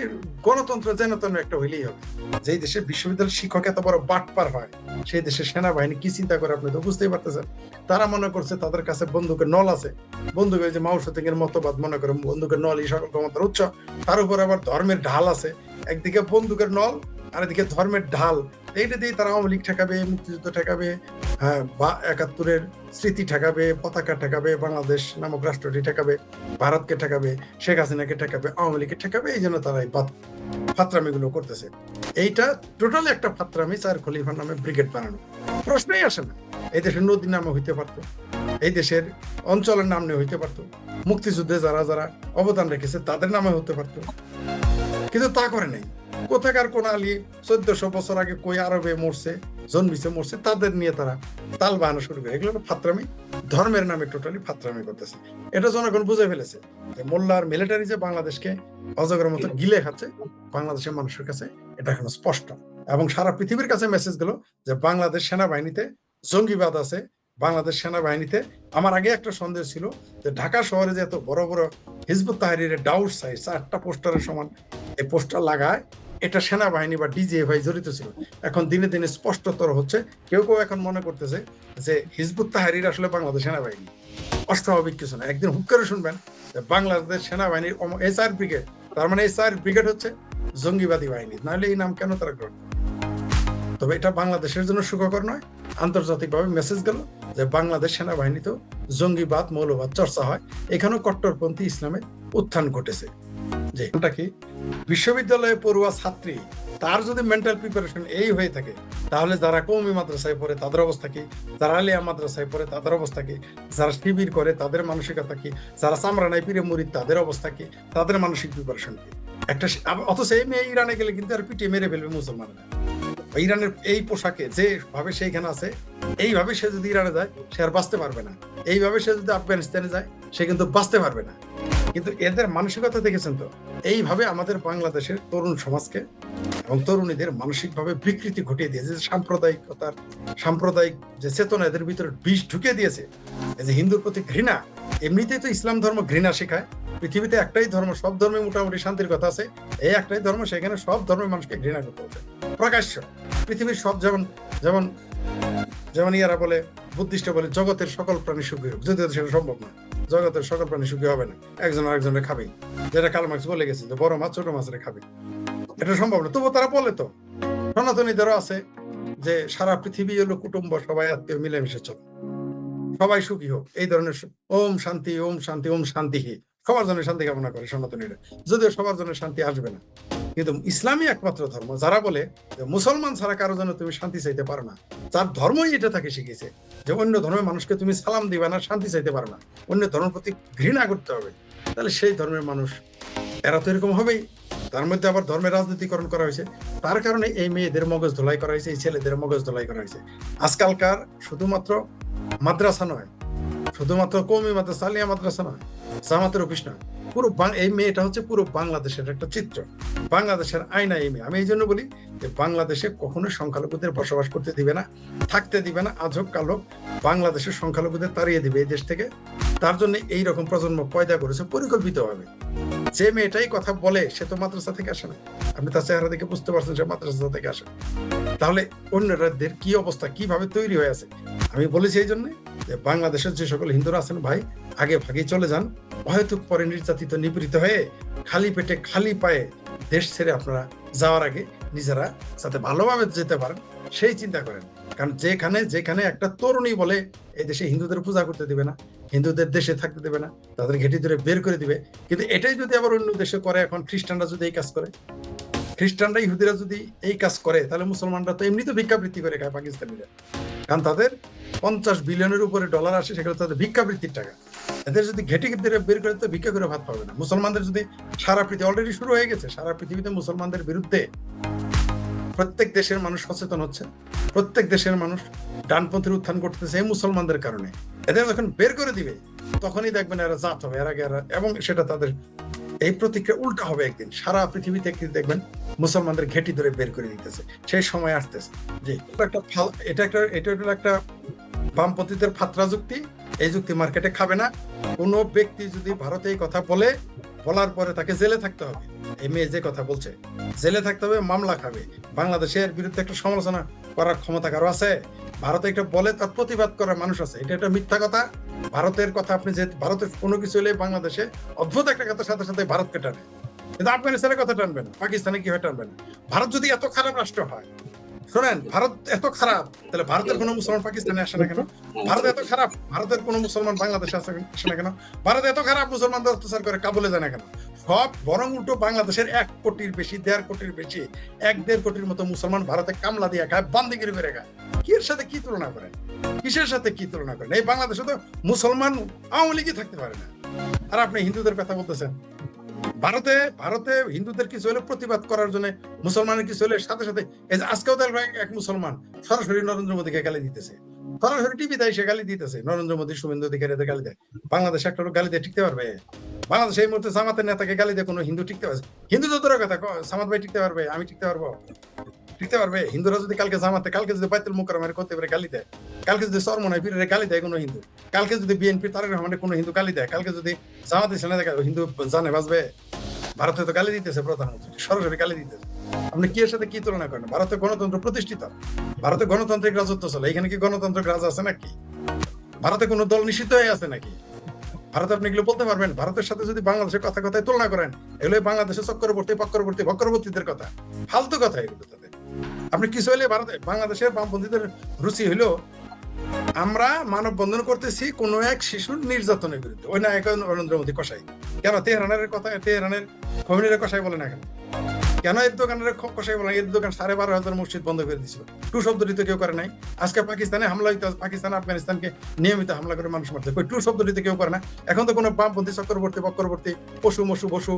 গণতন্ত্র যেন তেন একটা হইলেই হবে। যেই দেশের বিশ্ববিদ্যালয়ের শিক্ষক এত বড় বাটপার হয়, সেই দেশের সেনাবাহিনী কি চিন্তা করে আপনি তো বুঝতেই পারতেছেন। তারা মনে করছে তাদের কাছে বন্দুকের নল আছে, বন্দুকের যে মাও সেতুং এর মতবাদ মনে করে বন্দুকের নল এই সকল ক্ষমতার উৎস, তার উপর আবার ধর্মের ঢাল আছে। একদিকে বন্দুকের নল আর এদিকে ধর্মের ঢাল, এইটা দিয়ে তারা আওয়ামী লীগ ঠেকাবে, মুক্তিযুদ্ধ ঠেকাবে, বা ৭১-এর স্মৃতি ঠেকাবে, পতাকা ঠেকাবে, বাংলাদেশ নামক রাষ্ট্রটি ঠেকাবে, ভারতকে ঠেকাবে, শেখ হাসিনাকে ঠেকাবে, আওয়ামী লীগকে ঠেকাবে। এই জন্য তারা এই ফাত্রামি গুলো করতেছে। এইটা টোটালি একটা ফাত্রামি। ৪ খলিফার নামে ব্রিগেড বানানো প্রশ্নই আসে না। এই দেশের নদীর নামে হইতে পারতো, এই দেশের অঞ্চলের নাম নিয়ে হইতে পারতো, মুক্তিযুদ্ধে যারা যারা অবদান রেখেছে তাদের নামে হতে পারতো, কিন্তু তা করে নাই। কোথাকার কোন আলী ১৪০০ বছর আগে কই আরবে মরছে, জন্মিছে মরছে, তাদের নিয়ে তারা তাল বাহানো শুরু করে। এগুলো ফাত্রামি, ধর্মের নামে টোটালি ফাত্রামি করতেছে। এটা জনগণ বুঝে ফেলেছে যে মোল্লার মিলিটারি যে বাংলাদেশকে অজগরের মতো গিলে খাচ্ছে, বাংলাদেশের মানুষের কাছে এটা এখন স্পষ্ট। এবং সারা পৃথিবীর কাছে মেসেজ গেল যে বাংলাদেশ সেনাবাহিনীতে জঙ্গিবাদ আছে, বাংলাদেশ সেনাবাহিনীতে। আমার আগে একটা সন্দেহ ছিল যে ঢাকা শহরে যে এত বড় বড় হিজবুত তাহরীরের ডাউট সাইজ ৪টা পোস্টারের সমান এই পোস্টার লাগায়, এটা সেনাবাহিনী বা ডিজিএফআই জড়িত ছিল। এখন দিনে দিনে স্পষ্টতর হচ্ছে। কেউ কেউ এখন মনে করতেছে যে হিজবুত তাহরীর আসলে বাংলাদেশ সেনাবাহিনী। অস্বাভাবিক কিছু না। একদিন হুক করে শুনবেন যে বাংলাদেশ সেনাবাহিনীর SR ব্রিগেড, তার মানে SR ব্রিগেড হচ্ছে জঙ্গিবাদী বাহিনী। নাহলে এই নাম কেন তারা গ্রহণ? তবে এটা বাংলাদেশের জন্য সুখকর নয়। আন্তর্জাতিকভাবে মেসেজ গেল যে বাংলাদেশ সেনাবাহিনীতেও জঙ্গিবাদ, মৌলবাদ চর্চা হয়, এখানেও কট্টরপন্থী ইসলামের উত্থান ঘটেছে। যে এটা কি বিশ্ববিদ্যালয়ে পড়ুয়া ছাত্রী, তার যদি মেন্টাল প্রিপারেশন এই হয়ে থাকে, তাহলে যারা কওমি মাদ্রাসায় পড়ে তাদের অবস্থা কি, যারা আলিয়া মাদ্রাসায় পড়ে তাদের অবস্থা কি, যারা শিবির করে তাদের মানসিকতা কি, যারা চামড়ানায় পীরে মুরিদ তাদের অবস্থা কি, তাদের মানসিক প্রিপারেশন কি? একটা অথচ এই মেয়ে ইরানে গেলে কিন্তু আর পিটিয়ে মেরে ফেলবে মুসলমানরা। ইরানের এই পোশাকে যে ভাবে সেইখানে আছে, এইভাবে সে যদি ইরানে যায় সে আর বাঁচতে পারবে না। এইভাবে সে যদি আফগানিস্তানে যায় সে কিন্তু বাঁচতে পারবে না। কিন্তু এদের মানসিকতা দেখেছেন তো, এইভাবে আমাদের বাংলাদেশের তরুণ সমাজকে এবং তরুণীদের মানসিকভাবে বিকৃতি ঘটিয়ে দিয়েছে। সাম্প্রদায়িক যে চেতনা এদের ভিতরে বিষ ঢুকিয়ে দিয়েছে। এই যে হিন্দুর প্রতি ঘৃণা, এমনিতেই তো ইসলাম ধর্ম ঘৃণা শেখায়। পৃথিবীতে একটাই ধর্ম, সব ধর্মে মোটামুটি শান্তির কথা আছে, এই একটাই ধর্ম, সেখানে সব ধর্মের মানুষকে ঘৃণা করতে হবে প্রকাশ্য। পৃথিবীর সব যেমন যেমন যেমন ইয়ারা বলে, বুদ্ধিস্ট বলে জগতের সকল প্রাণী সুখী হোক, যদিও সেটা সম্ভব না। জগতের সকল প্রাণী সুখী হবে না, একজন আরেকজনের খাবেই, যেটা কার্ল মার্কস বলে গেছে যে বড় মাছ ছোট মাছের খাবে, এটা সম্ভব না। তবুও তারা বলে তো, সনাতনীদেরও আছে যে সারা পৃথিবী হলো কুটুম্ব, সবাই আত্মীয় মিলেমিশে চলে, সবাই সুখী হোক, এই ধরনের ওম শান্তি ওম শান্তি ওম শান্তি, সবার জন্য শান্তি কামনা করে সনাতনীরা, যদিও সবার জন্য শান্তি আসবে না। কিন্তু ইসলামই একমাত্র ধর্ম যারা বলে যে মুসলমান ছাড়া কারো জন্য তুমি শান্তি চাইতে পারো না, যার ধর্মই এটা তাকে শিখিয়েছে যে অন্য ধর্মের মানুষকে তুমি সালাম দিবা না, শান্তি চাইতে পারো না, অন্য ধর্মের প্রতি ঘৃণা করতে হবে। তাহলে সেই ধর্মের মানুষ এরা তো এরকম হবেই। তার মধ্যে আবার ধর্মের রাজনীতিকরণ করা হয়েছে, তার কারণে এই মেয়েদের মগজ ধোলাই করা হয়েছে, এই ছেলেদের মগজ ধোলাই করা হয়েছে। আজকালকার শুধুমাত্র মাদ্রাসা নয়, শুধুমাত্র কওমি মাদ্রাসা, আলিয়া মাদ্রাসা নয়, জামাতের অফিস নয়, পুরো এই মেয়েটা হচ্ছে পুরো বাংলাদেশের একটা চিত্র, বাংলাদেশের আয়না এই মেয়ে। আমি এই জন্য বলি যে বাংলাদেশে কখনো সংখ্যালঘুদের বসবাস করতে দিবে না, থাকতে দিবে না। আজ হোক কাল হোক বাংলাদেশের সংখ্যালঘুদের তাড়িয়ে দিবে এই দেশ থেকে। তার জন্য এইরকম প্রজন্ম পয়দা করেছে পরিকল্পিতভাবে। যে মেয়েটাই কথা বলে সে তো মাদ্রাসা থেকে আসে না, আপনি তার চেহারা দেখে বুঝতে পারছেন সে মাদ্রাসা থেকে আসে। তাহলে অন্যদের কি অবস্থা, কিভাবে তৈরি হয়ে আছে। আমি বলেছি এই জন্য যে বাংলাদেশের যে সকল হিন্দুরা আছেন ভাই, আগে ভাগে চলে যান, অহেতুক পরে নির্যাতিত নিপীড়িত হয়ে খালি পেটে খালি পায়ে দেশ ছেড়ে আপনারা যাওয়ার আগে নিজেরা যাতে ভালোভাবে যেতে পারেন সেই চিন্তা করেন। কারণ যেখানে একটা তরুণী বলে এই দেশে হিন্দুদের পূজা করতে দিবে না, হিন্দুদের দেশে থাকতে দেবে না, তাদের ঘেঁটি ধরে বের করে দিবে, কিন্তু এটাই যদি আবার অন্য দেশে করে, এখন খ্রিস্টানরা যদি এই কাজ করে, খ্রিস্টানরা ইহুদিরা যদি এই কাজ করে, তাহলে মুসলমানরা তো এমনি তো ভিক্ষাবৃত্তি করে খায় পাকিস্তানিরা। কারণ তাদের 50 বিলিয়নের উপরে ডলার আসে, সেগুলো তাদের ভিক্ষাবৃত্তির টাকা। এদের যদি ঘেঁটি বের করে তো ভিক্ষা করে ভাত পাবে না। মুসলমানদের যদি সারা পৃথিবী অলরেডি শুরু হয়ে গেছে, সারা পৃথিবীতে মুসলমানদের বিরুদ্ধে প্রত্যেক দেশের মানুষ সচেতন হচ্ছে, প্রত্যেক দেশের মানুষ ডানপন্থীর উত্থান করতেছে এই মুসলমানদের কারণে। এদের যখন বের করে দিবে তখনই দেখবেন এরা জাত হবে, এর আগে এরা, এবং সেটা তাদের এই প্রতিক্রিয়া উল্টা হবে একদিন। সারা পৃথিবী থেকে দেখবেন মুসলমানদের ঘেঁটি ধরে বের করে দিতেছে, সেই সময় আসতেছে। জি, এটা একটা বামপন্থীদের ফাত্রা যুক্তি। এই যুক্তি মার্কেটে খাবে না। কোন ব্যক্তি যদি ভারতে এই কথা বলার পরে তাকে জেলে থাকতে হবে। এই মেয়ে যে কথা বলছে, জেলে থাকতে হবে, মামলা খাবে। বাংলাদেশের বিরুদ্ধে একটা সমালোচনা করার ক্ষমতা কারো আছে? ভারতে একটা বলে তার প্রতিবাদ করার মানুষ আছে? এটা একটা মিথ্যা কথা। ভারতের কথা আপনি যে ভারতের কোনো কিছু হলে বাংলাদেশে অদ্ভুত একটা কথার সাথে সাথে ভারতকে টানে, কিন্তু আফগানিস্তানের কথা টানবে না, পাকিস্তানে কি হয় টানবে না। ভারত যদি এত খারাপ রাষ্ট্র হয়, শোনেন, ভারত এত খারাপ, তাহলে ভারতের কোনো মুসলমান পাকিস্তানে আসে না কেন? ভারত এত খারাপ, ভারতের কোনো মুসলমান বাংলাদেশে আসে না কেন? ভারত এত খারাপ, মুসলমানদের অত্যাচার করে কাবুলে যায় না কেন? সব বরং উল্টো বাংলাদেশের 1 কোটির বেশি, 1.5 কোটির বেশি, 1-1.5 কোটির মতো মুসলমান ভারতে কামলা দিয়ে খায়, বান্দিগিরি করে খায়। কির সাথে কি তুলনা করেন? কিসের সাথে কি তুলনা করেন? এই বাংলাদেশে তো মুসলমান আওয়ামী লীগই থাকতে পারে না, আর আপনি হিন্দুদের কথা বলতেছেন। ভারতে হিন্দুদের কিছু হলে প্রতিবাদ করার জন্য, মুসলমানের কিছু হলে সাথে সাথে, এই যে আজকেও এক মুসলমান সরাসরি নরেন্দ্র মোদীকে গালি দিতেছে, সরাসরি টিভিতে এসে গালি দিতেছে, নরেন্দ্র মোদী, শুভেন্দু অধিকারীদের গালি দেয়। বাংলাদেশে একটা লোক গালি দিয়ে টিকতে পারবে? বাংলাদেশে এই মুহূর্তে জামাতের নেতাকে গালি দিয়ে কোনো হিন্দু টিকতে পারবে? হিন্দু তো দূরের কথা, সামাদ ভাই টিকতে পারবে? আমি টিকতে পারবো? টিকতে পারবে? হিন্দুরা যদি কালকে যদি বাইতুল মুকাররমের করতে পারে গালি দেয়, কালকে যদি চরমনাই পীরের গালি দেয় কোনো হিন্দু, কালকে যদি বিএনপি তারেক রহমানের কোনো হিন্দু গালি দেয়, কালকে যদি জামাত ইসলামে দেখা হিন্দু জানে বাঁচবে? ভারতে তো গালি দিতেছে প্রধানমন্ত্রী, সরাসরি গালি দিতেছে। আপনি কি এর সাথে কি তুলনা করেন? ভারতে গণতন্ত্র প্রতিষ্ঠিত, ভারতে গণতান্ত্রিক রাজত্ব চলে। এখানে কি গণতান্ত্রিক রাজ আছে নাকি? ভারতে কোনো দল নিষিদ্ধ হয়ে আছে নাকি? ভারতে আপনি এগুলো বলতে পারবেন? ভারতের সাথে যদি বাংলাদেশের কথায় তুলনা করেন, এগুলো বাংলাদেশের বক্রবর্তী কথা, ফালতু কথা এগুলো। তাদের আপনি কিছু হইলে বাংলাদেশের বামপন্থীদের রুচি হইলো আমরা মানববন্ধন করতেছি কোন এক শিশুর নির্যাতনের বিরুদ্ধে, ওই না এখন নরেন্দ্র মোদী কসাই। কেন তেহরানের কথা, তেহরানের খোমেনির কসাই বলে না কেন? কেন এর দোকানের কসাই বলে? এর দোকান 12,500 মসজিদ বন্ধ করে দিয়েছিল, টু শব্দটি তো কেউ করে নাই। আজকে পাকিস্তানে হামলা হইতে, পাকিস্তান আফগানিস্তানকে নিয়মিত হামলা করে মানুষ মারতে, টু শব্দটি তো কেউ করে না। এখন তো কোনো বামপন্থী বক্রবর্তী বসু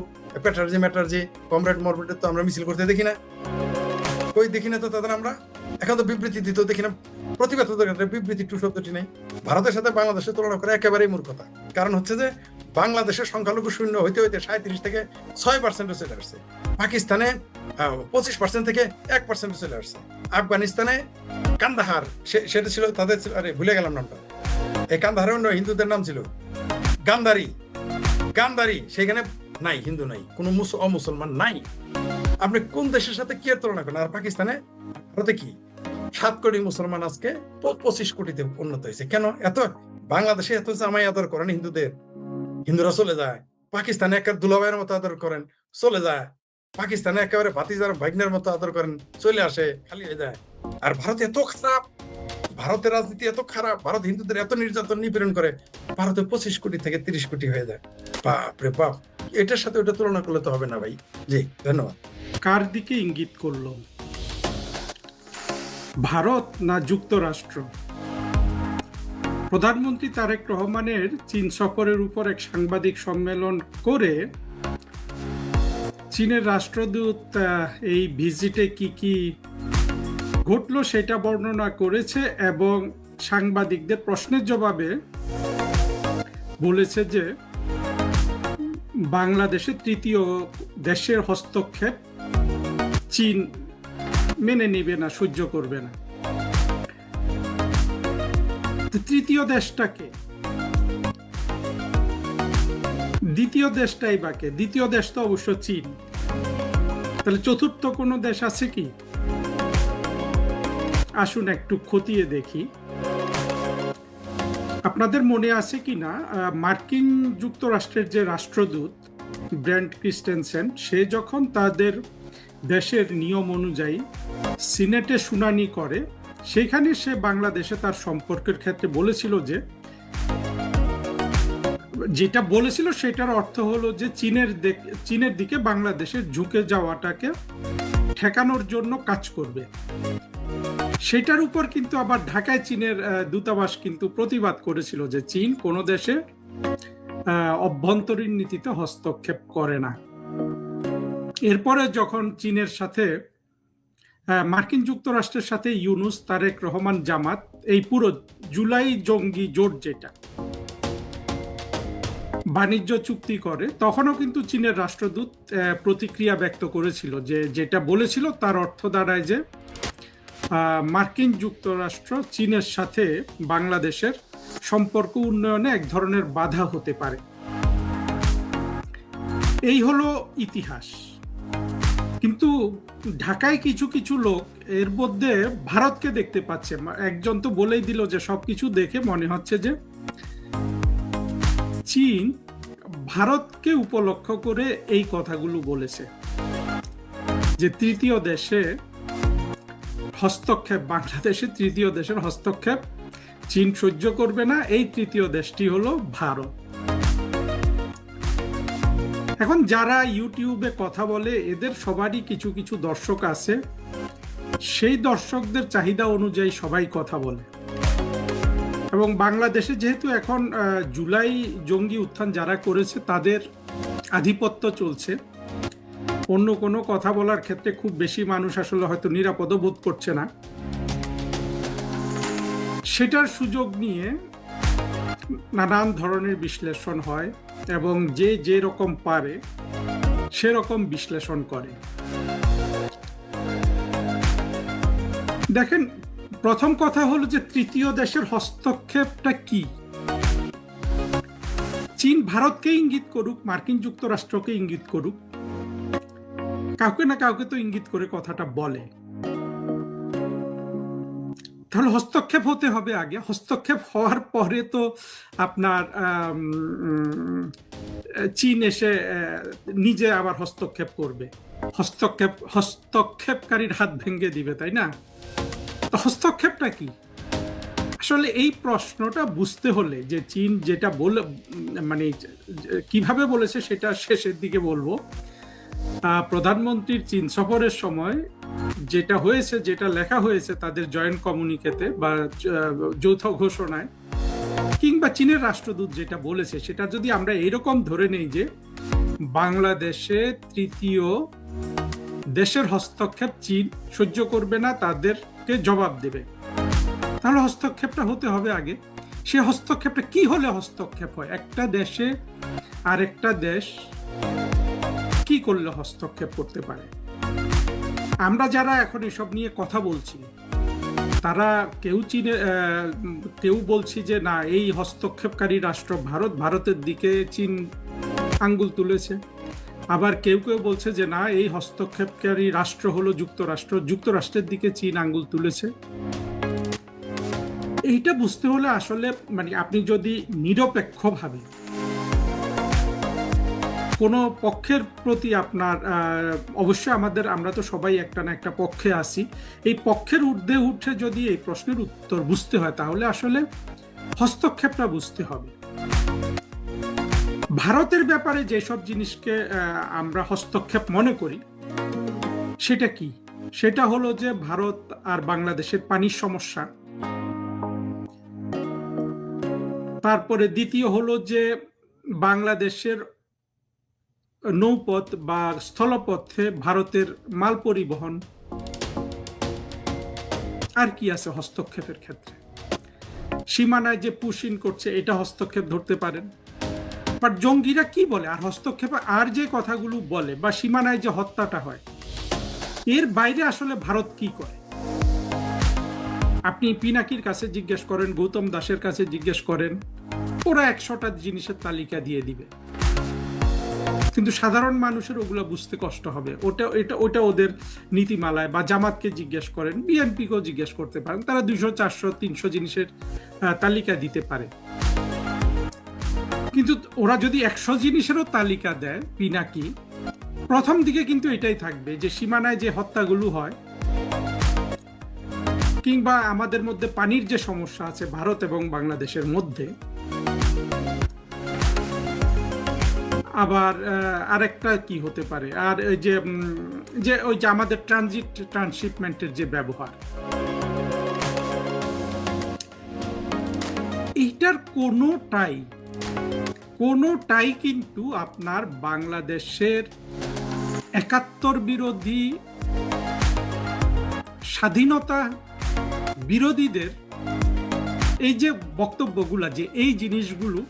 ম্যাটার্জি কমরেড মরমেডের তো আমরা মিছিল করতে দেখি না, কই দেখি না তো তাদের। আমরা এখন তো বিবৃতি দিতেও দেখি না, প্রতিবাদ বিবৃতি, টু শব্দটি নেই। ভারতের সাথে বাংলাদেশের তুলনা করে একেবারেই মূর্খতা। কারণ হচ্ছে যে বাংলাদেশের সংখ্যালঘু শূন্য হইতে 37 থেকে 6% চলে আসছে, পাকিস্তানে 25% থেকে 1% চলে আসছে, আফগানিস্তানে কান্দাহার, সেটা ছিল তাদের, আরে ভুলে গেলাম নামটা, এই কান্দাহারের অন্য হিন্দুদের নাম ছিল গান্ধারী, সেখানে নাই, হিন্দু নাই, কোনো অমুসলমান নাই। আপনি কোন দেশের সাথে কি তুলনা করেন? আর পাকিস্তানে, ভারতে কি 7 কোটি মুসলমান আজকে 25 কোটিতে উন্নত হয়েছে। কেন এত? বাংলাদেশে এত জামাই আদর করেন হিন্দুদের, হিন্দুরা চলে যায়। পাকিস্তানে একেবারে দুলাভাইয়ের মতো আদর করেন, চলে যায়। পাকিস্তানে একেবারে ভাতিজার ভাগ্নের মতো আদর করেন, চলে আসে, খালি হয়ে যায়। আর ভারত এত খারাপ, ভারতের রাজনীতি এত খারাপ, ভারত হিন্দুদের এত নির্যাতন নিপীড়ন করে, ভারতে 25 কোটি থেকে 30 কোটি হয়ে যায়। বাপ রে বাপ, এটার সাথে ওটা তুলনা করলে তো হবে না ভাই। জি, ধন্যবাদ। কার দিকে ইঙ্গিত করলো? ভারত না যুক্তরাষ্ট্র? প্রধানমন্ত্রী তারেক রহমানের চীন সফরের উপর এক সাংবাদিক সম্মেলন করে চীনের রাষ্ট্রদূত এই ভিজিটে কি কি ঘটলো সেটা বর্ণনা করেছে এবং সাংবাদিকদের প্রশ্নের জবাবে বলেছে যে বাংলাদেশে তৃতীয় দেশের হস্তক্ষেপ চীন মেনে নিবে না, সহ্য করবে না। তৃতীয় দেশটাকে, দ্বিতীয় দেশটাই বাকে, দ্বিতীয় দেশ তো অবশ্য চীন। তাহলে চতুর্থ কোনো দেশ আছে কি? আসুন একটু খতিয়ে দেখি। আপনাদের মনে আছে কি না, মার্কিন যুক্তরাষ্ট্রের যে রাষ্ট্রদূত ব্র্যান্ট ক্রিস্টেনসেন, সে যখন তাদের দেশের নিয়ম অনুযায়ী সিনেটে শুনানি করে, সেখানে সে বাংলাদেশে তার সম্পর্কের ক্ষেত্রে বলেছিল যে, যেটা বলেছিল সেটার অর্থ হলো যে চীনের দিকে বাংলাদেশের ঝুঁকে যাওয়াটাকে ঠেকানোর জন্য কাজ করবে। সেটার উপর কিন্তু আবার ঢাকায় চীনের দূতাবাস কিন্তু প্রতিবাদ করেছিল যে চীন কোনো দেশে অভ্যন্তরীণ নীতিতে হস্তক্ষেপ করে না। এরপরে যখন চীনের সাথে, মার্কিন যুক্তরাষ্ট্রের সাথে ইউনূস, তারেক রহমান, জামাত, এই পুরো জুলাই জঙ্গি জোট যেটা, বাণিজ্য চুক্তি করে, তখনও কিন্তু চীনের রাষ্ট্রদূত প্রতিক্রিয়া ব্যক্ত করেছিল যে যেটা বলেছিল তার অর্থ দাঁড়ায় যে মার্কিন যুক্তরাষ্ট্র চীনের সাথে বাংলাদেশের সম্পর্ক উন্নয়নে এক ধরনের বাধা হতে পারে। এই হলো ইতিহাস। কিন্তু ঢাকায় কিছু কিছু লোক এর মধ্যে ভারতকে দেখতে পাচ্ছে। একজন তো বলেই দিল যে সবকিছু দেখে মনে হচ্ছে যে চীন ভারতকে উপলক্ষ করে এই কথাগুলো বলেছে যে তৃতীয় দেশে হস্তক্ষেপ, বাংলাদেশে তৃতীয় দেশের হস্তক্ষেপ চীন সহ্য করবে না। এই তৃতীয় দেশটি হলো ভারত। এখন যারা ইউটিউবে কথা বলে এদের সবারই কিছু কিছু দর্শক আছে, সেই দর্শকদের চাহিদা অনুযায়ী সবাই কথা বলে। এবং বাংলাদেশে যেহেতু এখন জুলাই জঙ্গি উত্থান যারা করেছে তাদের আধিপত্য চলছে, অন্য কোনো কথা বলার ক্ষেত্রে খুব বেশি মানুষ আসলে হয়তো নিরাপদ বোধ করছে না, সেটার সুযোগ নিয়ে নানান ধরনের বিশ্লেষণ হয় এবং যে যে রকম পারে সেরকম বিশ্লেষণ করে। দেখেন, প্রথম কথা হলো যে তৃতীয় দেশের হস্তক্ষেপটা কি। চীন ভারতকে ইঙ্গিত করুক, মার্কিন যুক্তরাষ্ট্রকে ইঙ্গিত করুক, কাউকে না কাউকে তো ইঙ্গিত করে কথাটা বলে। তাহলে হস্তক্ষেপ হতে হবে আগে। হস্তক্ষেপ হওয়ার পরে তো আপনার চীন এসে নিজে আবার হস্তক্ষেপ করবে, হস্তক্ষেপকারীর হাত ভেঙে দিবে, তাই না? তো হস্তক্ষেপটা কি আসলে? এই প্রশ্নটা বুঝতে হলে যে চীন যেটা বলে, মানে কিভাবে বলেছে সেটা শেষের দিকে বলবো। প্রধানমন্ত্রীর চীন সফরের সময় যেটা হয়েছে, যেটা লেখা হয়েছে তাদের জয়েন্ট কমিউনিকেতে বা যৌথ ঘোষণায়, কিংবা চীনের রাষ্ট্রদূত যেটা বলেছে, সেটা যদি আমরা এরকম ধরে নেই যে বাংলাদেশে তৃতীয় দেশের হস্তক্ষেপ চীন সহ্য করবে না, তাদেরকে জবাব দেবে, তাহলে হস্তক্ষেপটা হতে হবে আগে। সে হস্তক্ষেপটা কি হলে হস্তক্ষেপ হয়? একটা দেশে আরেকটা দেশ কি করলে হস্তক্ষেপ করতে পারে? আমরা যারা এখন এসব নিয়ে কথা বলছি তারা কেউ বলছি যে না, এই হস্তক্ষেপকারী রাষ্ট্র ভারত, ভারতের দিকে চীন আঙ্গুল তুলেছে। আবার কেউ কেউ বলছে যে না, এই হস্তক্ষেপকারী রাষ্ট্র হলো যুক্তরাষ্ট্র, যুক্তরাষ্ট্রের দিকে চীন আঙ্গুল তুলেছে। এইটা বুঝতে হলে আসলে মানে আপনি যদি নিরপেক্ষভাবে কোনো পক্ষের প্রতি আপনার, অবশ্যই আমরা তো সবাই একটা না একটা পক্ষে আছি, এই পক্ষের ঊর্ধ্বে উঠে যদি এই প্রশ্নের উত্তর বুঝতে হয় তাহলে আসলে হস্তক্ষেপটা বুঝতে হবে। ভারতের ব্যাপারে যেসব জিনিসকে আমরা হস্তক্ষেপ মনে করি সেটা কি? সেটা হলো যে ভারত আর বাংলাদেশের পানির সমস্যা, তারপরে দ্বিতীয় হলো যে বাংলাদেশের নৌপথ বা স্থলপথে ভারতের মাল পরিবহন। আর কি আছে হস্তক্ষেপের ক্ষেত্রে? সীমানায় যে পুশিন করছে এটা হস্তক্ষেপ ধরতে পারেন। বাট জঙ্গিরা কি বলে আর হস্তক্ষেপে আর যে কথাগুলো বলে, বা সীমানায় যে হত্যাটা হয়, এর বাইরে আসলে ভারত কি করে? আপনি পিনাকির কাছে জিজ্ঞেস করেন, গৌতম দাসের কাছে জিজ্ঞেস করেন, ওরা 100টা জিনিসের তালিকা দিয়ে দিবে, কিন্তু সাধারণ মানুষের ওগুলো বুঝতে কষ্ট হবে। ওটা ওদের নীতিমালায়। বা জামাতকে জিজ্ঞেস করেন, বিএনপিকেও জিজ্ঞেস করতে পারেন, তারা 200, 400, 300 জিনিসের তালিকা দিতে পারে। কিন্তু ওরা যদি 100 জিনিসেরও তালিকা দেয়, পিনাকি প্রথম দিকে কিন্তু এটাই থাকবে যে সীমানায় যে হত্যাগুলো হয়, কিংবা আমাদের মধ্যে পানির যে সমস্যা আছে ভারত এবং বাংলাদেশের মধ্যে। আবার আরেকটা কি হতে পারে, আর ওই যে আমাদের ট্রান্সশিপমেন্টের যে ব্যবহার, এইটার কোনোটাই কিন্তু আপনার বাংলাদেশের 71 বিরোধী, স্বাধীনতা বিরোধীদের এই যে বক্তব্যগুলা, যে এই জিনিসগুলো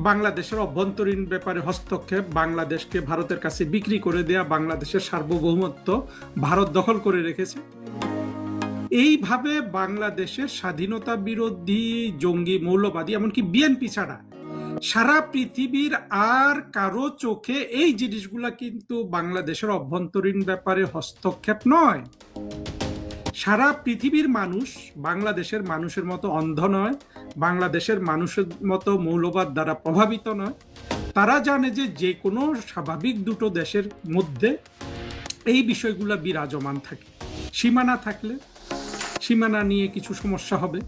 বাংলাদেশের অভ্যন্তরীণ ব্যাপারে হস্তক্ষেপ, বাংলাদেশকে ভারতের কাছে বিক্রি করে দেয়া, বাংলাদেশের সার্বভৌমত্ব ভারত দখল করে রেখেছে। এইভাবে বাংলাদেশের স্বাধীনতা বিরোধী, জঙ্গি, মৌলবাদী, এমনকি বিএনপি ছাড়া সারা পৃথিবীর আর কারো চোখে এই জিনিসগুলা কিন্তু বাংলাদেশের অভ্যন্তরীণ ব্যাপারে হস্তক্ষেপ নয়। সারা পৃথিবীর মানুষ বাংলাদেশের মানুষের মতো অন্ধ নয়, বাংলাদেশের মানুষের মতো মৌলবাদ দ্বারা প্রভাবিত নয়। তারা জানে যে যে কোনো স্বাভাবিক দুটো দেশের মধ্যে এই বিষয়গুলো বিরাজমান থাকে। সীমানা থাকলে সীমানা নিয়ে কিছু সমস্যা হবে,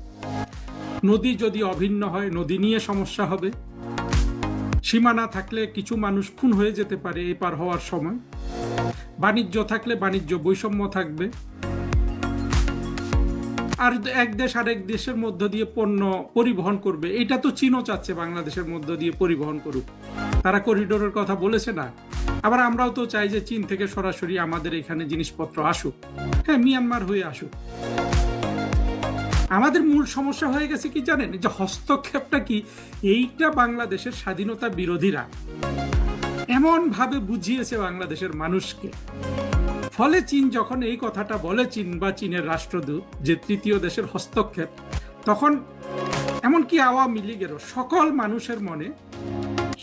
নদী যদি অভিন্ন হয় নদী নিয়ে সমস্যা হবে, সীমানা থাকলে কিছু মানুষ খুন হয়ে যেতে পারে এপার হওয়ার সময়, বাণিজ্য থাকলে বাণিজ্য বৈষম্য থাকবে, আর এক দেশ আরেক দেশের মধ্য দিয়ে পণ্য পরিবহন করবে। এটা তো চীনও চাচ্ছে বাংলাদেশের মধ্য দিয়ে পরিবহন করুক, তারা করিডোরের কথা বলেছে না? আবার আমরাও তো চাই যে চীন থেকে সরাসরি আমাদের এখানে জিনিসপত্র আসুক, হ্যাঁ, মিয়ানমার হয়ে আসুক। আমাদের মূল সমস্যা হয়ে গেছে কি জানেন, যে হস্তক্ষেপটা কি, এইটা বাংলাদেশের স্বাধীনতা বিরোধীরা এমন ভাবে বুঝিয়েছে বাংলাদেশের মানুষকে। ফলে চীন যখন এই কথাটা বলে, চীন বা চীনের রাষ্ট্রদূত, যে তৃতীয় দেশের হস্তক্ষেপ, তখন এমনকি আওয়ামী লীগেরও সকল মানুষের মনে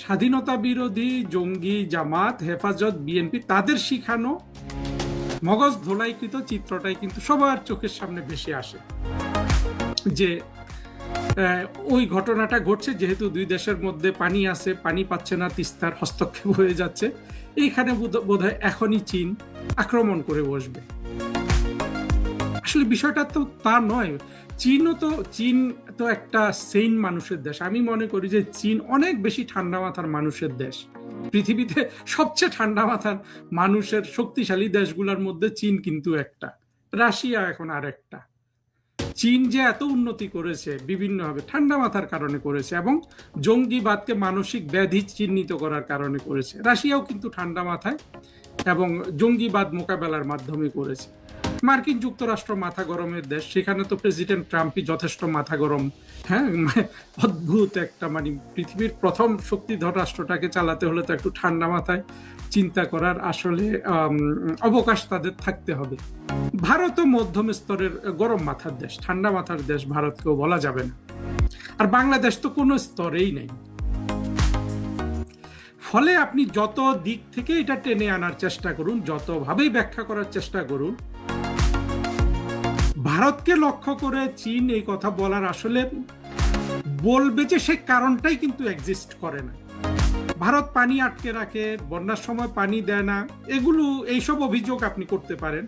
স্বাধীনতা বিরোধী, জঙ্গি, জামাত, হেফাজত, বিএনপি, তাদের শিখানো মগজ ধোলাইকৃত চিত্রটাই কিন্তু সবার চোখের সামনে ভেসে আসে, যে ওই ঘটনাটা ঘটছে, যেহেতু দুই দেশের মধ্যে পানি আছে, পানি পাচ্ছে না, তিস্তার হস্তক্ষেপ হয়ে যাচ্ছে, এইখানে বোধহয় এখনই চীন আক্রমণ করে বসবে। আসলে বিষয়টা তো তা নয়। চীন তো একটা সেইন মানুষের দেশ। আমি মনে করি যে চীন অনেক বেশি ঠান্ডা মাথার মানুষের দেশ। পৃথিবীতে সবচেয়ে ঠান্ডা মাথার মানুষের শক্তিশালী দেশগুলোর মধ্যে চীন কিন্তু একটা, রাশিয়া এখন আর একটা। চীন যে এত উন্নতি করেছে বিভিন্নভাবে ঠান্ডা মাথার কারণে করেছে, এবং জঙ্গিবাদকে মানসিক ব্যাধি চিহ্নিত করার কারণে করেছে। রাশিয়াও কিন্তু ঠান্ডা মাথায় এবং জঙ্গিবাদ মোকাবেলার মাধ্যমে করেছে। মার্কিন যুক্তরাষ্ট্র মাথা গরমের দেশ, সেখানে তো প্রেসিডেন্ট ট্রাম্পই যথেষ্ট মাথা গরম। হ্যাঁ, অদ্ভুত একটা, মানে পৃথিবীর প্রথম শক্তিধর রাষ্ট্রটাকে চালাতে হলে তো একটু ঠান্ডা মাথায় চিন্তা করার আসলে অবকাশ তাদের থাকতে হবে। ভারতও মধ্যম স্তরের গরম মাথার দেশ, ঠান্ডা মাথার দেশ ভারতকেও বলা যাবে না। আর বাংলাদেশ তো কোনো স্তরেই নেই। ফলে আপনি যত দিক থেকে এটা টেনে আনার চেষ্টা করুন, যতভাবেই ব্যাখ্যা করার চেষ্টা করুন, ভারতকে লক্ষ্য করে চীন এই কথা বলার আসলে বলবে যে সেই কারণটাই কিন্তু এক্সিস্ট করে না। ভারত পানি আটকে রাখে, বন্যার সময় পানি দেয় না, এইসব অভিযোগ আপনি করতে পারেন।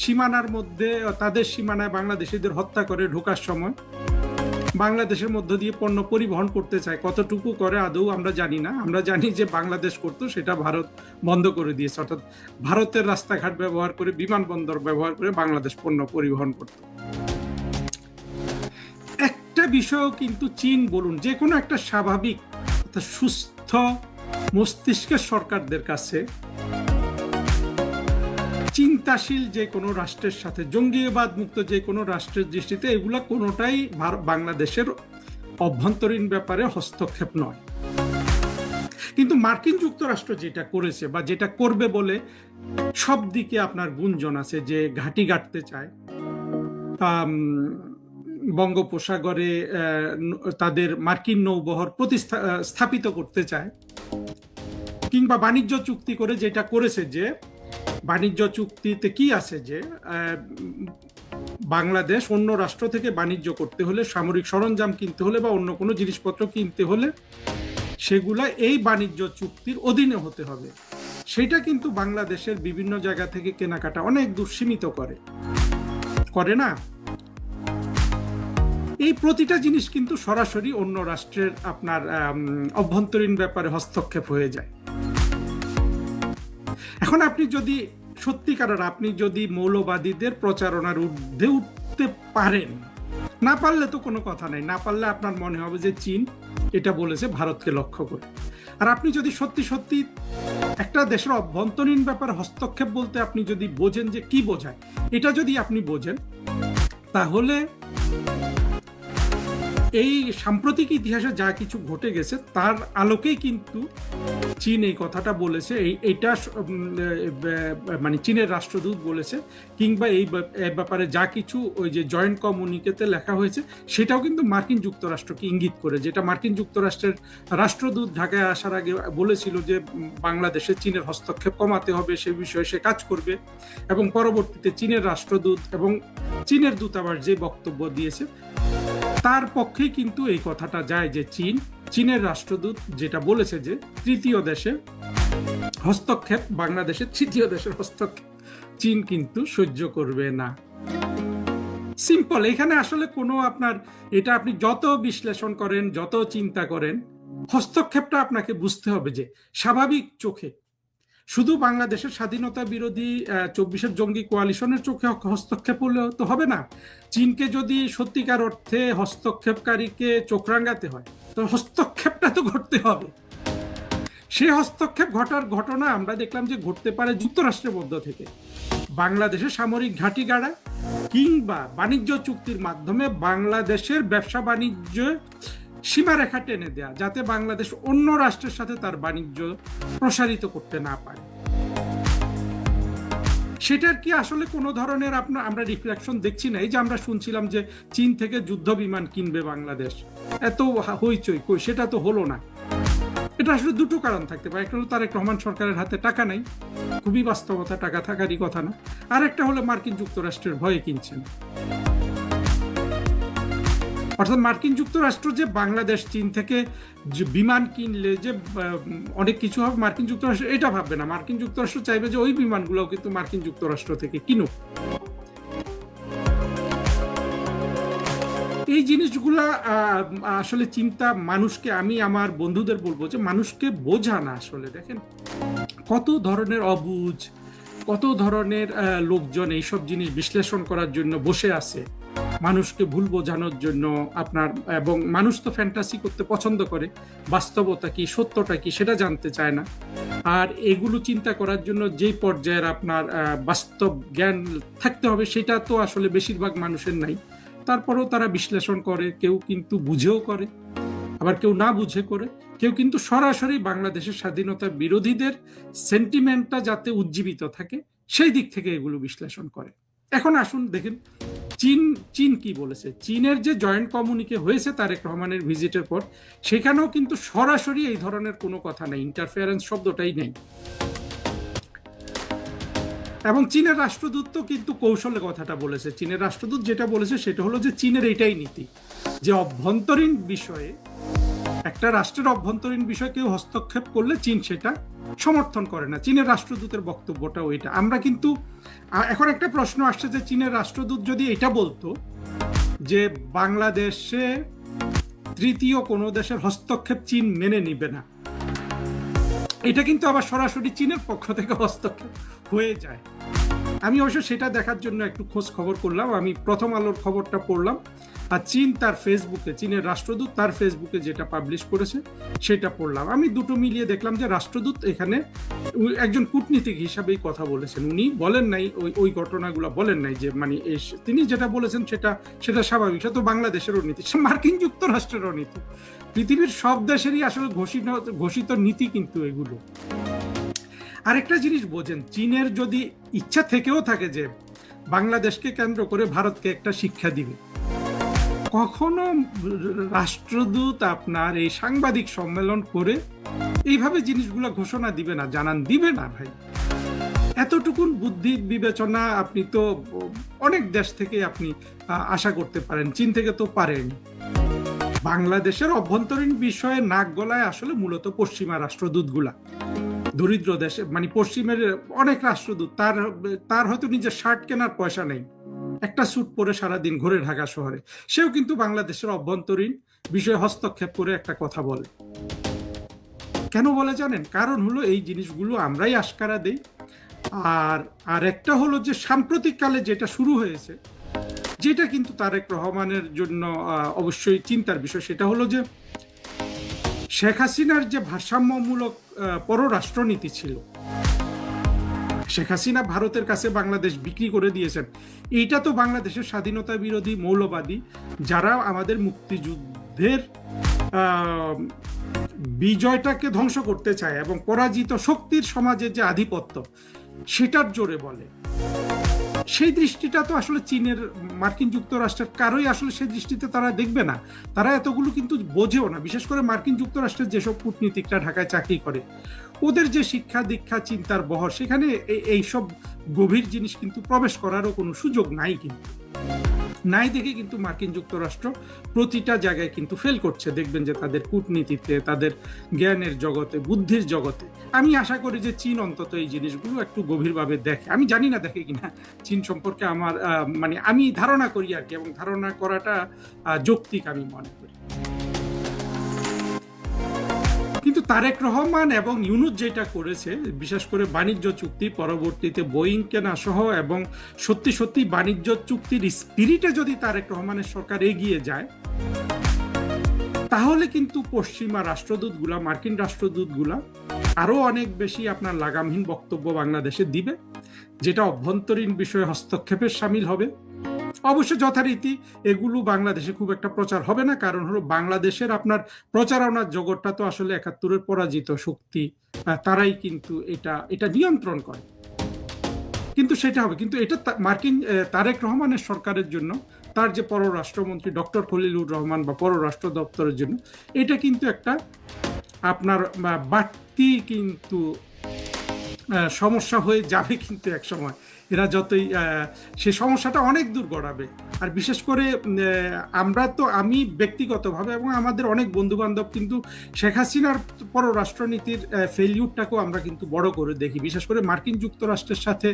সীমানার মধ্যে, তাদের সীমানায় বাংলাদেশিদের হত্যা করে ঢোকার সময়, বাংলাদেশের মধ্য দিয়ে পণ্য পরিবহন করতে চায়, কতটুকু করে আদৌ আমরা জানি না। আমরা জানি যে বাংলাদেশ করতো, সেটা ভারত বন্ধ করে দিয়েছে। অর্থাৎ ভারতের রাস্তাঘাট ব্যবহার করে, বিমানবন্দর ব্যবহার করে বাংলাদেশ পণ্য পরিবহন করত। একটা বিষয়ও কিন্তু চীন বলুন, যে কোনো একটা স্বাভাবিক সুস্থ মস্তিষ্কের সরকারদের কাছে চিন্তাশীল যে কোনো রাষ্ট্রের সাথে, জঙ্গিবাদ মুক্ত যে কোনো রাষ্ট্রের দৃষ্টিতে এগুলা কোনোটাই বাংলাদেশের অভ্যন্তরীণ ব্যাপারে হস্তক্ষেপ নয়। কিন্তু মার্কিন যুক্তরাষ্ট্র যেটা করেছে বা যেটা করবে বলে সব দিকে আপনার গুঞ্জন আছে, যে ঘাঁটি গাঁটতে চায়, বঙ্গোপসাগরে তাদের মার্কিন নৌবহর স্থাপিত করতে চায়, কিংবা বাণিজ্য চুক্তি করে যেটা করেছে, যে বাণিজ্য চুক্তিতে কি আছে, যে বাংলাদেশ অন্য রাষ্ট্র থেকে বাণিজ্য করতে হলে, সামরিক সরঞ্জাম কিনতে হলে বা অন্য কোনো জিনিসপত্র কিনতে হলে সেগুলা এই বাণিজ্য চুক্তির অধীনে হতে হবে। সেটা কিন্তু বাংলাদেশের বিভিন্ন জায়গা থেকে কেনাকাটা অনেক দূর সীমিত করে না। এই প্রতিটা জিনিস কিন্তু সরাসরি অন্য রাষ্ট্রের আপনার অভ্যন্তরীণ ব্যাপারে হস্তক্ষেপ হয়ে যায়। এখন আপনি যদি সত্যিকারের, আপনি যদি মৌলবাদীদের প্রচারণার ঊর্ধ্বে উঠতে পারেন, না পারলে তো কোনো কথা নাই, না পারলে আপনার মনে হবে যে চীন এটা বলেছে ভারতকে লক্ষ্য করে। আর আপনি যদি সত্যি সত্যি একটা দেশের অভ্যন্তরীণ ব্যাপারে হস্তক্ষেপ বলতে আপনি যদি বোঝেন যে কি বোঝায়, এটা যদি আপনি বোঝেন, তাহলে এই সাম্প্রতিক ইতিহাসে যা কিছু ঘটে গেছে তার আলোকেই কিন্তু চীন এই কথাটা বলেছে। এইটা মানে চীনের রাষ্ট্রদূত বলেছে, কিংবা এই ব্যাপারে যা কিছু ওই যে জয়েন্ট কমিউনিকেতে লেখা হয়েছে সেটাও কিন্তু মার্কিন যুক্তরাষ্ট্রকে ইঙ্গিত করে, যেটা মার্কিন যুক্তরাষ্ট্রের রাষ্ট্রদূত ঢাকায় আসার আগে বলেছিল যে বাংলাদেশে চীনের হস্তক্ষেপ কমাতে হবে, সে বিষয়ে সে কাজ করবে। এবং পরবর্তীতে চীনের রাষ্ট্রদূত এবং চীনের দূতাবাস যে বক্তব্য দিয়েছে তার পক্ষেই কিন্তু এই কথাটা যায় যে চীনের রাষ্ট্রদূত যেটা বলেছে যে তৃতীয় দেশে হস্তক্ষেপ, বাংলাদেশের তৃতীয় দেশের হস্তক্ষেপ চীন কিন্তু সহ্য করবে না। সিম্পল। এখানে আসলে কোনো আপনার এটা আপনি যত বিশ্লেষণ করেন, যত চিন্তা করেন, হস্তক্ষেপটা আপনাকে বুঝতে হবে যে স্বাভাবিক চোখে শুধু বাংলাদেশের স্বাধীনতা বিরোধী 24-এর জঙ্গি কোয়ালিশনের চোখে হস্তক্ষেপ হলে তো হবে না। চীনকে যদি সত্যিকার অর্থে হস্তক্ষেপকারীকে চোখ রাঙাতে হয় তো হস্তক্ষেপটা তো ঘটতে হবে। সেই হস্তক্ষেপ ঘটার ঘটনা আমরা দেখলাম যে ঘটতে পারে যুক্তরাষ্ট্রের মধ্য থেকে বাংলাদেশের সামরিক ঘাঁটি গাড়া, কিংবা বাণিজ্য চুক্তির মাধ্যমে বাংলাদেশের ব্যবসা বাণিজ্য সীমারেখা টেনে দেয়া, যাতে বাংলাদেশ অন্য রাষ্ট্রের সাথে তার বাণিজ্য প্রসারিত করতে না পারে। সেটার কি আসলে কোনো ধরনের আমরা রিফ্লেকশন দেখছি না? এই যে আমরা শুনছিলাম যে চীন থেকে যুদ্ধ বিমান কিনবে বাংলাদেশ, এত হইচই, কই সেটা তো হলো না। এটা আসলে দুটো কারণ থাকতে পারে। একটা হলো তারেক রহমান সরকারের হাতে টাকা নাই, খুবই বাস্তবতা, টাকা থাকারই কথা না। আর একটা হলো মার্কিন যুক্তরাষ্ট্রের ভয়ে কিনছেন। অর্থাৎ মার্কিন যুক্তরাষ্ট্র যে বাংলাদেশ চীন থেকে বিমান কিনলে যে অনেক কিছু হবে মার্কিন যুক্তরাষ্ট্র এটা ভাববে না। মার্কিন যুক্তরাষ্ট্র চাইবে যে ওই বিমানগুলোও কিন্তু মার্কিন যুক্তরাষ্ট্র থেকে কিনুক। এই জিনিসগুলা আসলে চিন্তা মানুষকে, আমি আমার বন্ধুদের বলবো যে মানুষকে বোঝা না। আসলে দেখেন কত ধরনের অবুঝ, কত ধরনের লোকজন এইসব জিনিস বিশ্লেষণ করার জন্য বসে আছে, মানুষকে ভুল বোঝানোর জন্য আপনার। এবং মানুষ তো ফ্যান্টাসি করতে পছন্দ করে, বাস্তবতা কি, সত্যটা কি সেটা জানতে চায় না। আর এগুলো চিন্তা করার জন্য যেই পর্যায়ের আপনার বাস্তব জ্ঞান থাকতে হবে সেটা তো আসলে বেশিরভাগ মানুষের নাই। তারপরেও তারা বিশ্লেষণ করে, কেউ কিন্তু বুঝেও করে, আবার কেউ না বুঝে করে, কেউ কিন্তু সরাসরি বাংলাদেশের স্বাধীনতা বিরোধীদের সেন্টিমেন্টটা যাতে উজ্জীবিত থাকে সেই দিক থেকে এগুলো বিশ্লেষণ করে। এখন আসুন দেখেন চীন কি বলেছে। চীনের যে জয়েন্ট কমিউনিকে হয়েছে তারেক রহমানের ভিজিটের পর, সেখানেও কিন্তু সরাসরি এই ধরনের কোনো কথা নেই, ইন্টারফেয়ারেন্স শব্দটাই নেই। এবং চীনের রাষ্ট্রদূত তো কিন্তু কৌশলে কথাটা বলেছে। চীনের রাষ্ট্রদূত যেটা বলেছে সেটা হলো যে চীনের এইটাই নীতি যে অভ্যন্তরীণ বিষয়ে, একটা রাষ্ট্রের অভ্যন্তরীণ বিষয়ে কেউ হস্তক্ষেপ করলে চীন সেটা সমর্থন করে না। চীনের রাষ্ট্রদূতের বক্তব্যটা ওইটা। আমরা কিন্তু এখন একটা প্রশ্ন আসছে যে চীনের রাষ্ট্রদূত যদি এটা বলতো যে বাংলাদেশে তৃতীয় কোনো দেশের হস্তক্ষেপ চীন মেনে নিবে না, এটা কিন্তু আবার সরাসরি চীনের পক্ষ থেকে হস্তক্ষেপ হয়ে যায়। আমি অবশ্য সেটা দেখার জন্য একটু খোঁজ খবর করলাম। আমি প্রথম আলোর খবরটা পড়লাম, আর চীন তার ফেসবুকে, চীনের রাষ্ট্রদূত তার ফেসবুকে যেটা পাবলিশ করেছে সেটা পড়লাম। আমি দুটো মিলিয়ে দেখলাম যে রাষ্ট্রদূত এখানে একজন কূটনীতিক হিসাবেই কথা বলেছেন। উনি বলেন নাই ওই ঘটনাগুলো বলেন নাই যে মানে তিনি যেটা বলেছেন সেটা স্বাভাবিক, সেটা তো বাংলাদেশেরও নীতি, মার্কিন যুক্তরাষ্ট্রেরও নীতি, পৃথিবীর সব দেশেরই আসলে ঘোষিত নীতি কিন্তু এগুলো। আরেকটা জিনিস বোঝেন, চীনের যদি ইচ্ছা থেকেও থাকে যে বাংলাদেশকে কেন্দ্র করে ভারতকে একটা শিক্ষা দিবে, কখনো রাষ্ট্রদূত আপনার এই সাংবাদিক সম্মেলন করে এইভাবে জিনিসগুলো ঘোষণা দিবে না, জানান দিবে না ভাই। এতটুকুন বুদ্ধি বিবেচনা আপনি তো অনেক দেশ থেকে আপনি আশা করতে পারেন, চীন থেকে তো পারেন। বাংলাদেশের অভ্যন্তরীণ বিষয়ে নাক গলায় আসলে মূলত পশ্চিমা রাষ্ট্রদূতগুলা, দরিদ্র দেশে মানে পশ্চিমের অনেক রাষ্ট্রদূত, তার হয়তো নিজের শার্ট কেনার পয়সা নেই, একটা স্যুট পরে সারাদিন ঘুরে ঢাকা শহরে, সেও কিন্তু বাংলাদেশের অভ্যন্তরীণ বিষয়ে হস্তক্ষেপ করে একটা কথা বলে। কেন বলে জানেন? কারণ হলো এই জিনিসগুলো আমরাই আশকারা দেই। আর একটা হলো যে সাম্প্রতিককালে যেটা শুরু হয়েছে, যেটা কিন্তু তারেক রহমানের জন্য অবশ্যই চিন্তার বিষয়, সেটা হলো যে শেখ হাসিনার যে ভারসাম্যমূলক পররাষ্ট্রনীতি ছিল, শেখ হাসিনা ভারতের কাছে বাংলাদেশ বিক্রি করে দিয়েছেন। এইটা তো বাংলাদেশের স্বাধীনতা বিরোধী, মৌলবাদী, যারা আমাদের মুক্তিযুদ্ধ যুদ্ধের বিজয়টাকে ধ্বংস করতে চায় এবং পরাজিত শক্তির সমাজের যে আধিপত্য সেটার জোরে বলে। সেই দৃষ্টিটা তো আসলে চীনের, মার্কিন যুক্তরাষ্ট্রের কারোই আসলে সেই দৃষ্টিতে তারা দেখবে না। তারা এতগুলো কিন্তু বোঝেও না। বিশেষ করে মার্কিন যুক্তরাষ্ট্রের যেসব কূটনীতিকরা ঢাকায় চাকরি করে, ওদের যে শিক্ষা দীক্ষা চিন্তার বহর, সেখানে এইসব গভীর জিনিস কিন্তু প্রবেশ করারও কোনো সুযোগ নাই। কিন্তু নাই দেখে কিন্তু মার্কিন যুক্তরাষ্ট্র প্রতিটা জায়গায় কিন্তু ফেল করছে। দেখবেন যে তাদের কূটনীতিতে, তাদের জ্ঞানের জগতে, বুদ্ধির জগতে। আমি আশা করি যে চীন অন্তত এই জিনিসগুলো একটু গভীরভাবে দেখে। আমি জানি না দেখে কিনা, চীন সম্পর্কে আমার মানে আমি ধারণা করি আর কি, এবং ধারণা করাটা যৌক্তিক আমি মনে করি। কিন্তু তারেক রহমান এবং ইউনূস যেটা করেছে, বিশেষ করে বাণিজ্য চুক্তি, পরবর্তীতে বোয়িং কেনা সহ, এবং সত্যি সত্যি বাণিজ্য চুক্তির স্পিরিটে যদি তারেক রহমানের সরকার এগিয়ে যায়, তাহলে কিন্তু পশ্চিমা রাষ্ট্রদূতগুলা, মার্কিন রাষ্ট্রদূতগুলা আরো অনেক বেশি আপনার লাগামহীন বক্তব্য বাংলাদেশে দিবে, যেটা অভ্যন্তরীণ বিষয়ে হস্তক্ষেপের শামিল হবে। অবশ্য যথারীতি এগুলো বাংলাদেশে খুব একটা প্রচার হবে না, কারণ হলো বাংলাদেশের আপনার প্রচারণার জগৎটা তো আসলে ৭১-এর পরাজিত শক্তি, তারাই কিন্তু এটা নিয়ন্ত্রণ করে। কিন্তু সেটা হবে, কিন্তু এটা মার্কিন তারেক রহমানের সরকারের জন্য, তার যে পররাষ্ট্রমন্ত্রী ডক্টর খলিলুর রহমান বা পররাষ্ট্র দপ্তরের জন্য এটা কিন্তু একটা আপনার বাড়তি কিন্তু সমস্যা হয়ে যাবে। কিন্তু এক সময় এরা যতই সে সমস্যাটা অনেক দূর গড়াবে। আর বিশেষ করে আমি ব্যক্তিগতভাবে এবং আমাদের অনেক বন্ধু বান্ধব কিন্তু শেখ হাসিনার পররাষ্ট্রনীতির ফেলিউরটাকেও আমরা কিন্তু বড় করে দেখি। বিশেষ করে মার্কিন যুক্তরাষ্ট্রের সাথে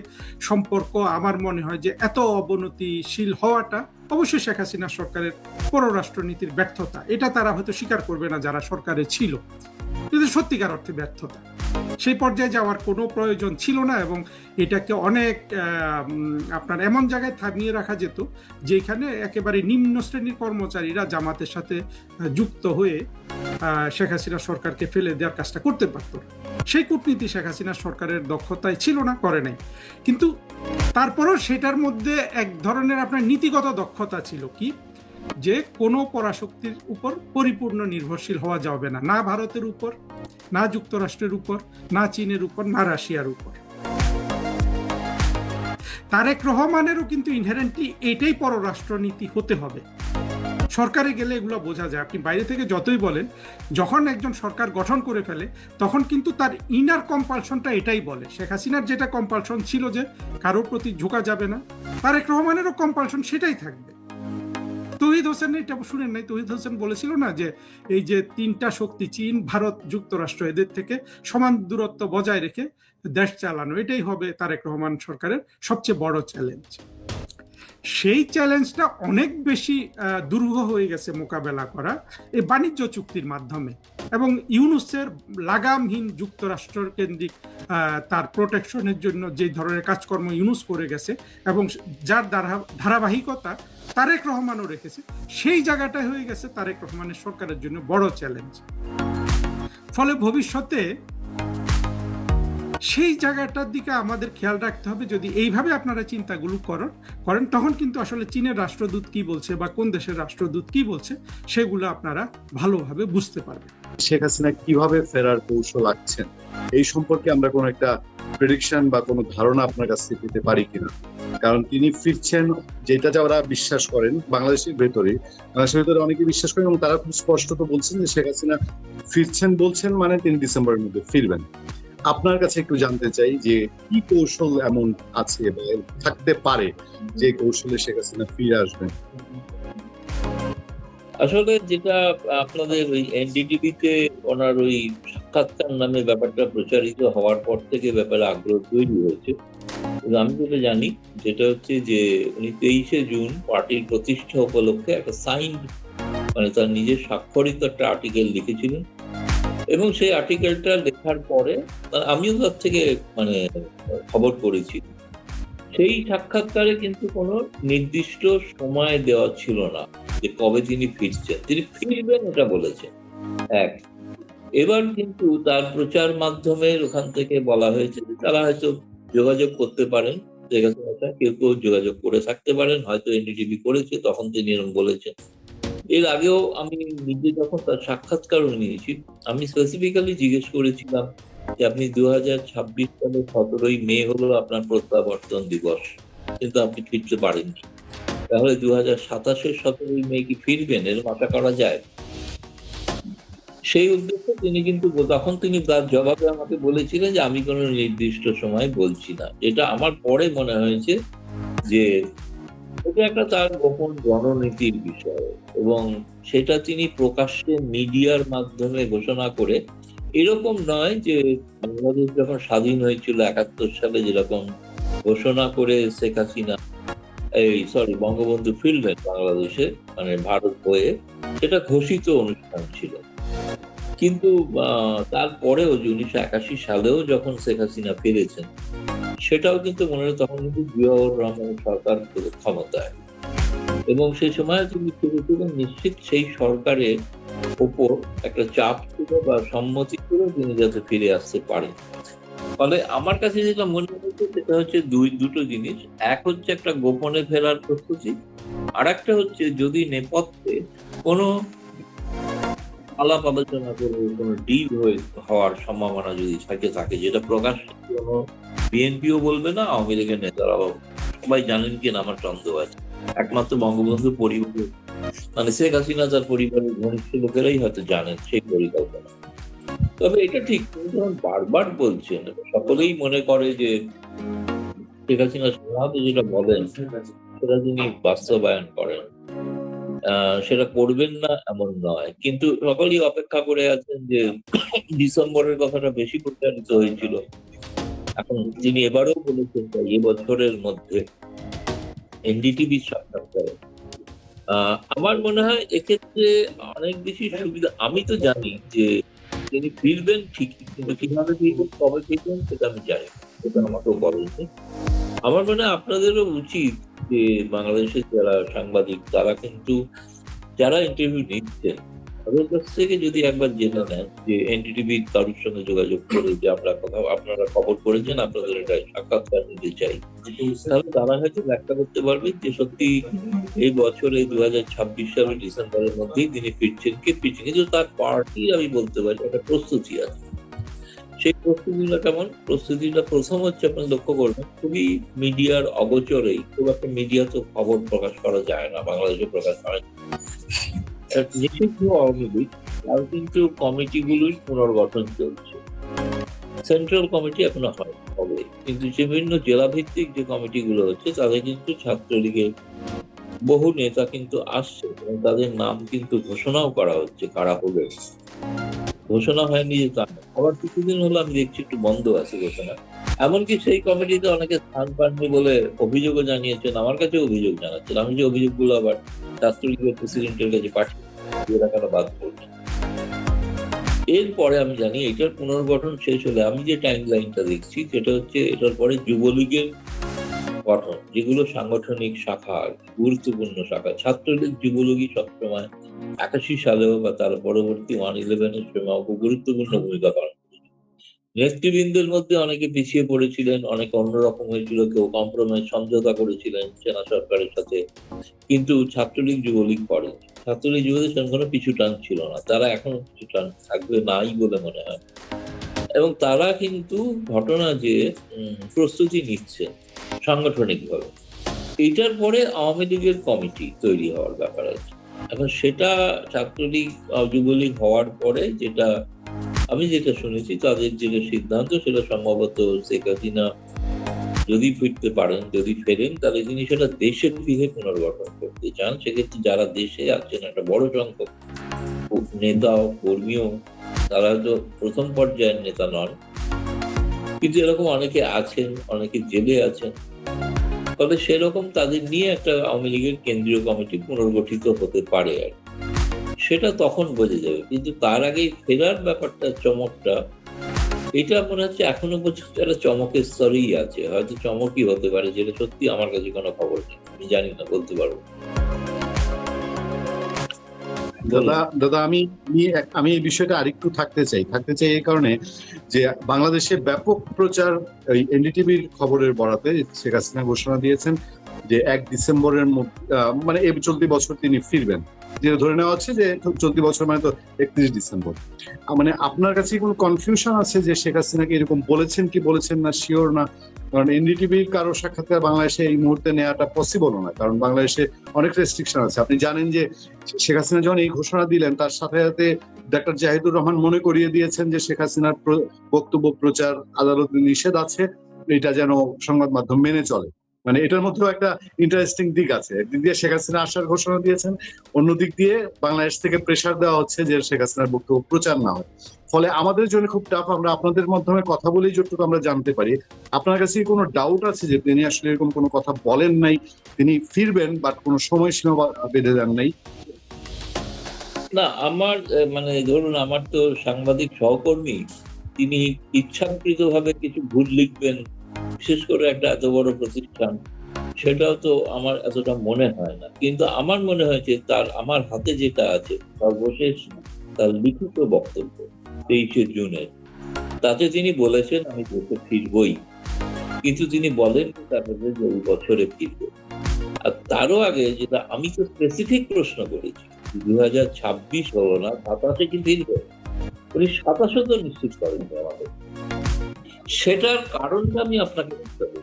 সম্পর্ক আমার মনে হয় যে এত অবনতিশীল হওয়াটা অবশ্যই শেখ হাসিনা সরকারের পররাষ্ট্রনীতির ব্যর্থতা। এটা তারা হয়তো স্বীকার করবে না যারা সরকারে ছিল, কিন্তু সত্যিকার অর্থে ব্যর্থতা। সেই পর্যায়ে যাওয়ার কোনো প্রয়োজন ছিল না, এবং এটাকে অনেক আপনার এমন জায়গায় থামিয়ে রাখা যেত যেখানে একেবারে নিম্ন শ্রেণীর কর্মচারীরা জামাতের সাথে যুক্ত হয়ে শেখ হাসিনা সরকারকে ফেলে দেওয়ার কাজটা করতে পারত। সেই কূটনীতি শেখ হাসিনা সরকারের দক্ষতায় ছিল না, করে নাই। কিন্তু তারপরও সেটার মধ্যে এক ধরনের আপনার নীতিগত দক্ষতা ছিল, কি যে কোনো পরাশক্তির উপর পরিপূর্ণ নির্ভরশীল হওয়া যাবে না, না ভারতের উপর, না যুক্তরাষ্ট্রের উপর, না চীনের উপর, না রাশিয়ার উপর। তারেক রহমানেরও কিন্তু ইনহেরেন্টলি এটাই পররাষ্ট্রনীতি হতে হবে। সরকারে গেলে এগুলো বোঝা যায়। আপনি বাইরে থেকে যতই বলেন, যখন একজন সরকার গঠন করে ফেলে তখন কিন্তু তার ইনার কম্পালশনটা এটাই বলে। শেখ হাসিনার যেটা কম্পালশন ছিল যে কারোর প্রতি ঝোঁকা যাবে না, তারেক রহমানেরও কম্পালশন সেটাই থাকবে। তৌহিদ হোসেন এটা শুনেন নাই? তৌহিদ হোসেন বলেছিল না যে এই যে তিনটা শক্তি, চীন, ভারত, যুক্তরাষ্ট্র, এদের থেকে সমান দূরত্ব বজায় রেখে দেশ চালানো, এটাই হবে তারেক রহমান সরকারের সবচেয়ে বড় চ্যালেঞ্জ। সেই চ্যালেঞ্জটা অনেক বেশি দুরূহ হয়ে গেছে মোকাবেলা করা এই বাণিজ্য চুক্তির মাধ্যমে, এবং ইউনূসের লাগামহীন যুক্তরাষ্ট্র কেন্দ্রিক তার প্রোটেকশনের জন্য যে ধরনের কাজকর্ম ইউনূস করে গেছে এবং যার ধারাবাহিকতা তারেক রহমানও রেখেছে, সেই জায়গাটাই হয়ে গেছে তারেক রহমানের সরকারের জন্য বড় চ্যালেঞ্জ। ফলে ভবিষ্যতে সেই জায়গাটার দিকে আমাদের খেয়াল রাখতে হবে। যদি এইভাবে আপনারা চিন্তাগুলো করেন তখন কিন্তু আসলে চীনের রাষ্ট্রদূত কি বলছে বা কোন দেশের রাষ্ট্রদূত কি বলছে সেগুলো আপনারা ভালোভাবে বুঝতে পারবেন। শেখ হাসিনা কিভাবে ফেরার কৌশল আঁকছেন এই সম্পর্কে আমরা কোনো একটা প্রেডিকশন বা কোনো ধারণা আপনার কাছ থেকে পেতে পারি কিনা? কারণ তিনি ফিরছেন, যেটা যারা বিশ্বাস করেন বাংলাদেশের ভেতরে অনেকে বিশ্বাস করেন, এবং তারা খুব স্পষ্টত বলছেন যে শেখ হাসিনা ফিরছেন, বলছেন মানে তিনি ডিসেম্বরের মধ্যে ফিরবেন। আপনার কাছে একটু জানতে চাই যে কি কৌশল এমন আছে বা থাকতে পারে যে কৌশলে শেখ হাসিনা ফিরে আসবেন? আসলে যেটা আপনাদের ওই এনডিটিভিতে ওনার ওই সাক্ষাৎকার নামে ব্যাপারটা প্রচারিত হওয়ার পর থেকে ব্যাপারে আগ্রহ তৈরি হয়েছে। আমি যেটা জানি যেটা হচ্ছে যে উনি 23শে জুন পার্টির প্রতিষ্ঠা উপলক্ষে একটা সাইন, মানে তার নিজের স্বাক্ষরিত একটা আর্টিকেল লিখেছিলেন, এবং সেই আর্টিকেলটা লেখার পরে আমিও তার থেকে মানে খবর করেছি। সেই সাক্ষাৎকারে কিন্তু কোনো নির্দিষ্ট সময় দেওয়া ছিল না যে কবে তিনি ফিরছেন। তিনি ফিরবেন এটা বলেছেন এক। এবার কিন্তু তার প্রচার মাধ্যমের ওখান থেকে বলা হয়েছে যে তারা হয়তো যোগাযোগ করতে পারেন, কেউ কেউ যোগাযোগ করে থাকতে পারেন, হয়তো এনডিটিভি করেছে তখন তিনি এরকম বলেছেন। এর আগেও আমি নিজে যখন তার সাক্ষাৎকারও নিয়েছি, আমি স্পেসিফিক্যালি জিজ্ঞেস করেছিলাম যে আপনি 2026 সালে 17ই মে হলো আপনার প্রত্যাবর্তন দিবস, কিন্তু আপনি ফিরতে পারেননি, তাহলে 2027-এর 17ই মে কি ফিরবেন? এর আশা করা যায়? সেই উদ্দেশ্যে তিনি কিন্তু তখন তিনি তার জবাবে আমাকে বলেছিলেন যে আমি কোনো নির্দিষ্ট সময় বলছি না। এটা আমার পরে মনে হয়েছে যে এটা একটা তার গোপন রণনীতির বিষয়, এবং সেটা তিনি প্রকাশ্যে মিডিয়ার মাধ্যমে ঘোষণা করে, এরকম নয় যে বাংলাদেশ যখন স্বাধীন হয়েছিল 71 সালে যেরকম ঘোষণা করে শেখ হাসিনা বঙ্গবন্ধু ফিরলেন বাংলাদেশে, মানে ভারত হয়ে, সেটা ঘোষিত অনুষ্ঠান ছিল। কিন্তু তারপরেও 1981 সালেও যখন শেখ হাসিনা ফিরেছেন, সেটাও কিন্তু মনে হয় তখন কিন্তু জিয়াউর রহমান সরকার ক্ষমতায়, এবং সেই সময় তিনি ফিরেছিলেন নিশ্চিত সেই সরকারের ওপর একটা চাপ ছিল বা সম্মতি ছিল তিনি যাতে ফিরে আসতে পারেন। ফলে আমার কাছে যেটা মনে হচ্ছে সেটা হচ্ছে দুটো জিনিস। এক হচ্ছে একটা গোপনে ফেরার প্রস্তুতি, আর একটা হচ্ছে যদি নেপথ্যে কোনো আলাপ আলোচনা করে কোনো ডিল হওয়ার সম্ভাবনা যদি থাকে, যেটা প্রকাশ্যে কোনো বিএনপিও বলবে না, আওয়ামী লীগের নেতারা সবাই জানেন কিনা আমার সন্দেহ আছে, একমাত্র বঙ্গবন্ধু পরিবার মানে শেখ হাসিনা তার পরিবারের ঘনিষ্ঠ লোকেরাই হয়তো জানেন সেই পরিকল্পনা। তবে এটা ঠিক, তিনি যখন বারবার বলছেন, সকলেই মনে করে যে শেখ হাসিনা সাধারণত যেটা বলেন সেটা তিনি বাস্তবায়ন করেন, সেটা করবেন না এমন নয়, কিন্তু সকলেই অপেক্ষা করে আছেন যে ডিসেম্বরের কথাটা বেশি প্রচারিত হয়েছিল। এখন তিনি এবারেও বলেছেন এবছরের মধ্যে এনডিটিভি সাক্ষাৎকারে। আমার মনে হয় এক্ষেত্রে অনেক বেশি সুবিধা। আমি তো জানি যে তিনি ফিরবেন ঠিকই, কিন্তু কিভাবে ফিরবেন, কবে ফিরবেন সেটা আমি জানি, সেটা আমাকেও বলেনি। আমার মনে হয় আপনাদেরও উচিত যে বাংলাদেশের যারা সাংবাদিক তারা কিন্তু যারা ইন্টারভিউ নিচ্ছেন তাদের কাছ থেকে যদি একবার জেনে নেন যে এনডিটিভি কারোর সঙ্গে যোগাযোগ করে যে আপনারা খবর করেছেন, আপনাদের এটা সাক্ষাৎকার নিতে চাই, তাহলে তারা হয়তো ব্যাখ্যা করতে পারবে যে সত্যি এই বছরে 2026 সালের ডিসেম্বরের মধ্যেই তিনি ফিরছেন, কিন্তু তার পার্টির আমি বলতে পারি একটা প্রস্তুতি আছে। সেই প্রস্তুতিটা কেমন? প্রস্তুতিটা প্রথম হচ্ছে আপনি লক্ষ্য করবেন খুবই মিডিয়ার অগোচরেই, খুব একটা মিডিয়া তো খবর প্রকাশ করা যায় না, বাংলাদেশে প্রকাশ করা যায়। নিষিদ্ধ আওয়ামী লীগ আর কিন্তু কমিটিগুলোর পুনর্গঠন চলছে। সেন্ট্রাল কমিটি এখনো হবে, কিন্তু বিভিন্ন জেলা ভিত্তিক যে কমিটিগুলো হচ্ছে তাদের কিন্তু ছাত্রলীগের বহু নেতা কিন্তু আসছে, এবং তাদের নাম কিন্তু ঘোষণাও করা হচ্ছে কারা হবে। ঘোষণা হয়নি যে তা, আবার কিছুদিন হলো আমি দেখছি একটু বন্ধ আছে ঘোষণা। এমনকি সেই কমিটিতে অনেকে স্থান পাননি বলে অভিযোগও জানিয়েছেন, আমার কাছে অভিযোগ জানাচ্ছেন। আমি যে অভিযোগগুলো আবার ছাত্রলীগের প্রেসিডেন্টের কাছে পাঠিয়ে এরা কেন বাদ করছেন। এরপরে আমি জানি এটার পুনর্গঠন শেষ হলে আমি যে টাইম লাইনটা দেখছি সেটা হচ্ছে এটার পরে যুবলীগের গঠন, যেগুলো সাংগঠনিক শাখা, গুরুত্বপূর্ণ শাখা। ছাত্রলীগ যুবলীগই সবসময় 81 সালেও বা তার পরবর্তী 111-এর সময় গুরুত্বপূর্ণ ভূমিকা পালন করেছে। নেতৃবৃন্দের মধ্যে অনেকে পিছিয়ে পড়েছিলেন, অনেকে অন্যরকম হয়েছিল, কেউ কম্প্রোমাইজ সমঝোতা করেছিলেন সেনা সরকারের সাথে, কিন্তু ছাত্রলীগ যুবলীগ করে। ছাত্রলীগ যুবলীগ কোনো পিছু টান ছিল না, তারা এখনো পিছু টান থাকবে নাই বলে মনে হয়। এবং তারা কিন্তু ঘটনা যে প্রস্তুতি নিচ্ছে সাংগঠনিকভাবে। এইটার পরে আওয়ামী লীগের কমিটি তৈরি হওয়ার ব্যাপার আছে। এখন সেটা ছাত্রলীগ যুবলীগ হওয়ার পরে আমি যেটা শুনেছি তাদের যেটা সিদ্ধান্ত, সেটা সম্ভবত শেখ হাসিনা যদি ফিরতে পারেন, যদি ফেরেন, তাহলে তিনি সেটা দেশে ফিরে পুনর্গঠন করতে চান। সেক্ষেত্রে যারা দেশে আছেন একটা বড় সংখ্যক নেতা ও কর্মীও, তারা তো প্রথম পর্যায়ের নেতা নন, কিন্তু এরকম অনেকে আছেন, অনেকে জেলে আছেন। তবে সেরকম তাদের নিয়ে একটা আওয়ামী লীগের কেন্দ্রীয় কমিটি পুনর্গঠিত হতে পারে, আর সেটা তখন বোঝা যাবে। কিন্তু তার আগে ফেরার ব্যাপারটা, চমকটা, এটা মনে হচ্ছে এখনো পর্যন্ত একটা চমকের স্তরেই আছে। হয়তো চমকই হতে পারে, যেটা সত্যি আমার কাছে কোনো খবর নেই, আমি জানি না, বলতে পারবো। দাদা আমি এই বিষয়টা আরেকটু থাকতে চাই এই কারণে যে বাংলাদেশে ব্যাপক প্রচার এনডিটিভির খবরের বরাতে শেখ হাসিনা ঘোষণা দিয়েছেন যে 1 ডিসেম্বরের মানে এই চলতি বছর তিনি ফিরবেন। যে ধরে নেওয়া হচ্ছে যে চলতি বছর মানে তো 31 ডিসেম্বর। মানে আপনার কাছে কি কোনো কনফিউশন আছে যে শেখ হাসিনাকে এরকম বলেছেন কি বলেছেন না শিওর না? কারণ এনডিটিভির কারো সাক্ষাৎকার বাংলাদেশে এই মুহূর্তে নেওয়াটা পসিবল না, কারণ বাংলাদেশে অনেক রেস্ট্রিকশন আছে। আপনি জানেন যে শেখ হাসিনা যখন এই ঘোষণা দিলেন তার সাথে সাথে ডক্টর জাহিদুর রহমান মনে করিয়ে দিয়েছেন যে শেখ হাসিনার বক্তব্য প্রচার আদালতে নিষেধ আছে, এটা যেন সংবাদ মাধ্যম মেনে চলে। মানে এটার মধ্যেও একটা ইন্টারেস্টিং দিক আছে। একদিক দিয়ে শেখ হাসিনা আসার ঘোষণা দিয়েছেন, অন্য দিক দিয়ে বাংলাদেশ থেকে প্রেসার দেওয়া হচ্ছে যে শেখ হাসিনার বক্তব্য প্রচার না হয়। ফলে আমাদের জন্য খুব টাফ। আমরা আপনাদের মাধ্যমে কথা বলেই যতটুকু আমরা জানতে পারি, আপনার কাছে কি কোনো ডাউট আছে যে তিনি আসলে এরকম কোনো কথা বলেন নাই, তিনি ফিরবেন বাট কোনো সময়সীমা বেঁধে দেন নাই? না, আমার মানে ধরুন আমার তো সাংবাদিক সহকর্মী, তিনি ইচ্ছাকৃতভাবে কিছু ভুল লিখবেন, বিশেষ করে একটা এত বড় প্রতিষ্ঠান, সেটাও তো আমার এতটা মনে হয় না। কিন্তু আমার মনে হয়েছে তার, আমার হাতে যেটা আছে সর্বশেষ তার লিখিত বক্তব্য 23 জুনের, তাতে তিনি বলেছেন আমি দেশে ফিরবই, কিন্তু তিনি বলেন তারপরে যে ওই বছরে ফিরব। আর তারও আগে যেটা আমি তো স্পেসিফিক প্রশ্ন করেছি, 2026 হলো না, 27-এ কি ফিরবে? উনি 27-ও তো নিশ্চিত করেন আমাদের। সেটার কারণটা আমি আপনাকে বলতে পারি।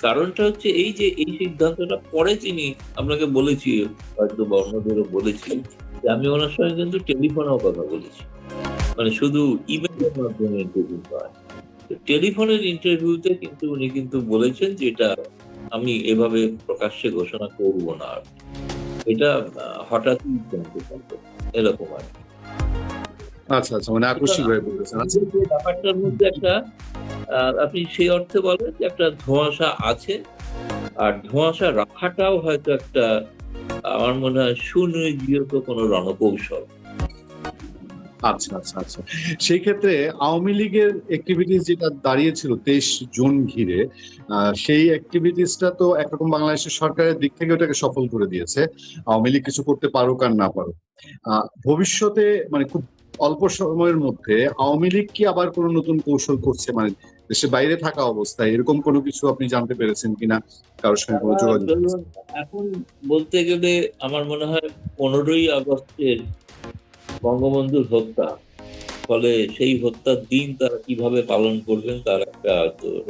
কারণটা হচ্ছে এই যে এই সিদ্ধান্তটা পরে তিনি, আপনাকে বলেছি হয়তো বা অন্যদেরও বলেছি যে আমি ওনার সঙ্গে কিন্তু টেলিফোনেও কথা বলেছি, মানে শুধু ইমেলের মাধ্যমে ইন্টারভিউ নয়, টেলিফোনের ইন্টারভিউতে কিন্তু উনি কিন্তু বলেছেন যে এটা আমি এভাবে প্রকাশ্যে ঘোষণা করব না, আর এটা হঠাৎই জানতে পারবো এরকম আর কি। আচ্ছা আচ্ছা, মানে আকস্মিক হয়ে বলেছেন। আচ্ছা, যে ব্যাপারটার মধ্যে একটা আপনি সেই অর্থে বলেন যে একটা ধোঁয়াশা আছে, আর ধোঁয়াশা রাখাটাও হয়তো একটা, আমার মনে হয়, সুনিয়োজিত কোনো রণকৌশল। আচ্ছা আচ্ছা আচ্ছা। সেই ক্ষেত্রে আওয়ামী লীগের অ্যাক্টিভিটিস যেটা দাঁড়িয়েছিল 23 জুন ঘিরে, সেই অ্যাক্টিভিটিসটা তো একরকম বাংলাদেশের সরকারের দিক থেকে ওটাকে সফল করে দিয়েছে, আওয়ামী লীগ কিছু করতে পারুক আর না পারুক। ভবিষ্যতে মানে খুব অল্প সময়ের মধ্যে আওয়ামী লীগ কি আবার কোনো নতুন কৌশল করছে, মানে দেশের বাইরে থাকা অবস্থায় এরকম কোনো কিছু আপনি জানতে পেরেছেন কিনা, কারোর সঙ্গে কোনো যোগাযোগ? এখন বলতে গেলে আমার মনে হয় 15ই আগস্টের বঙ্গবন্ধুর হত্যা, ফলে সেই হত্যার দিন তারা কিভাবে পালন করবেন তার একটা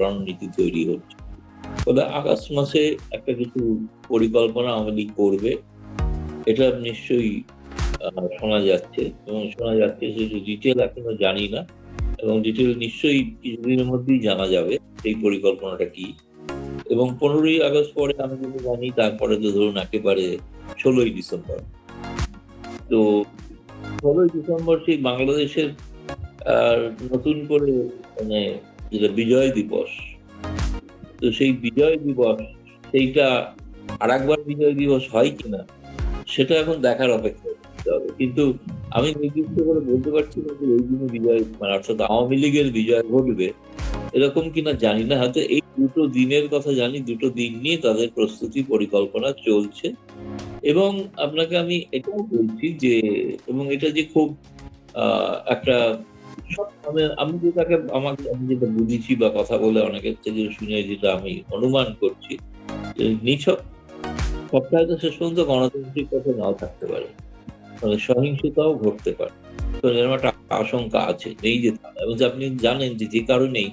রণনীতি তৈরি হচ্ছে। ফলে আগস্ট মাসে একটা কিছু পরিকল্পনা আওয়ামী লীগ করবে, এটা নিশ্চয়ই শোনা যাচ্ছে, এবং শোনা যাচ্ছে যে ডিটেল এখনো জানি না, এবং ডিটেল নিশ্চয়ই কিছুদিনের মধ্যেই জানা যাবে সেই পরিকল্পনাটা কি। এবং 15ই আগস্ট পরে আমি যদি জানি, তারপরে তো ধরুন একেবারে 16ই ডিসেম্বর। তো 16ই ডিসেম্বর সেই বাংলাদেশের নতুন করে মানে যেটা বিজয় দিবস, তো সেই বিজয় দিবস, সেইটা আর একবার বিজয় দিবস হয় কিনা সেটা এখন দেখার অপেক্ষা করতে হবে। কিন্তু আমি নির্দিষ্ট করে বলতে পারছি না যে ওই দিনে বিজয়, মানে অর্থাৎ আওয়ামী লীগের বিজয় ঘটবে এরকম কিনা জানি না। হয়তো এই দুটো দিনের কথা জানি, দুটো দিন নিয়ে তাদের প্রস্তুতি পরিকল্পনা চলছে। এবং আপনাকে আমি এটাও বলছি যে, এবং এটা যে খুব একটা আমি যেটাকে আমি যেটা বুঝেছি বা কথা বলে অনেকের থেকে শুনে যেটা আমি অনুমান করছি, নিছক সবটা হয়তো শেষ পর্যন্ত গণতান্ত্রিক পথে নাও থাকতে পারে, মানে সহিংসতাও ঘটতে পারে। তো এরকম একটা আশঙ্কা আছে, নেই যে তা না। এবং আপনি জানেন যে কারণেই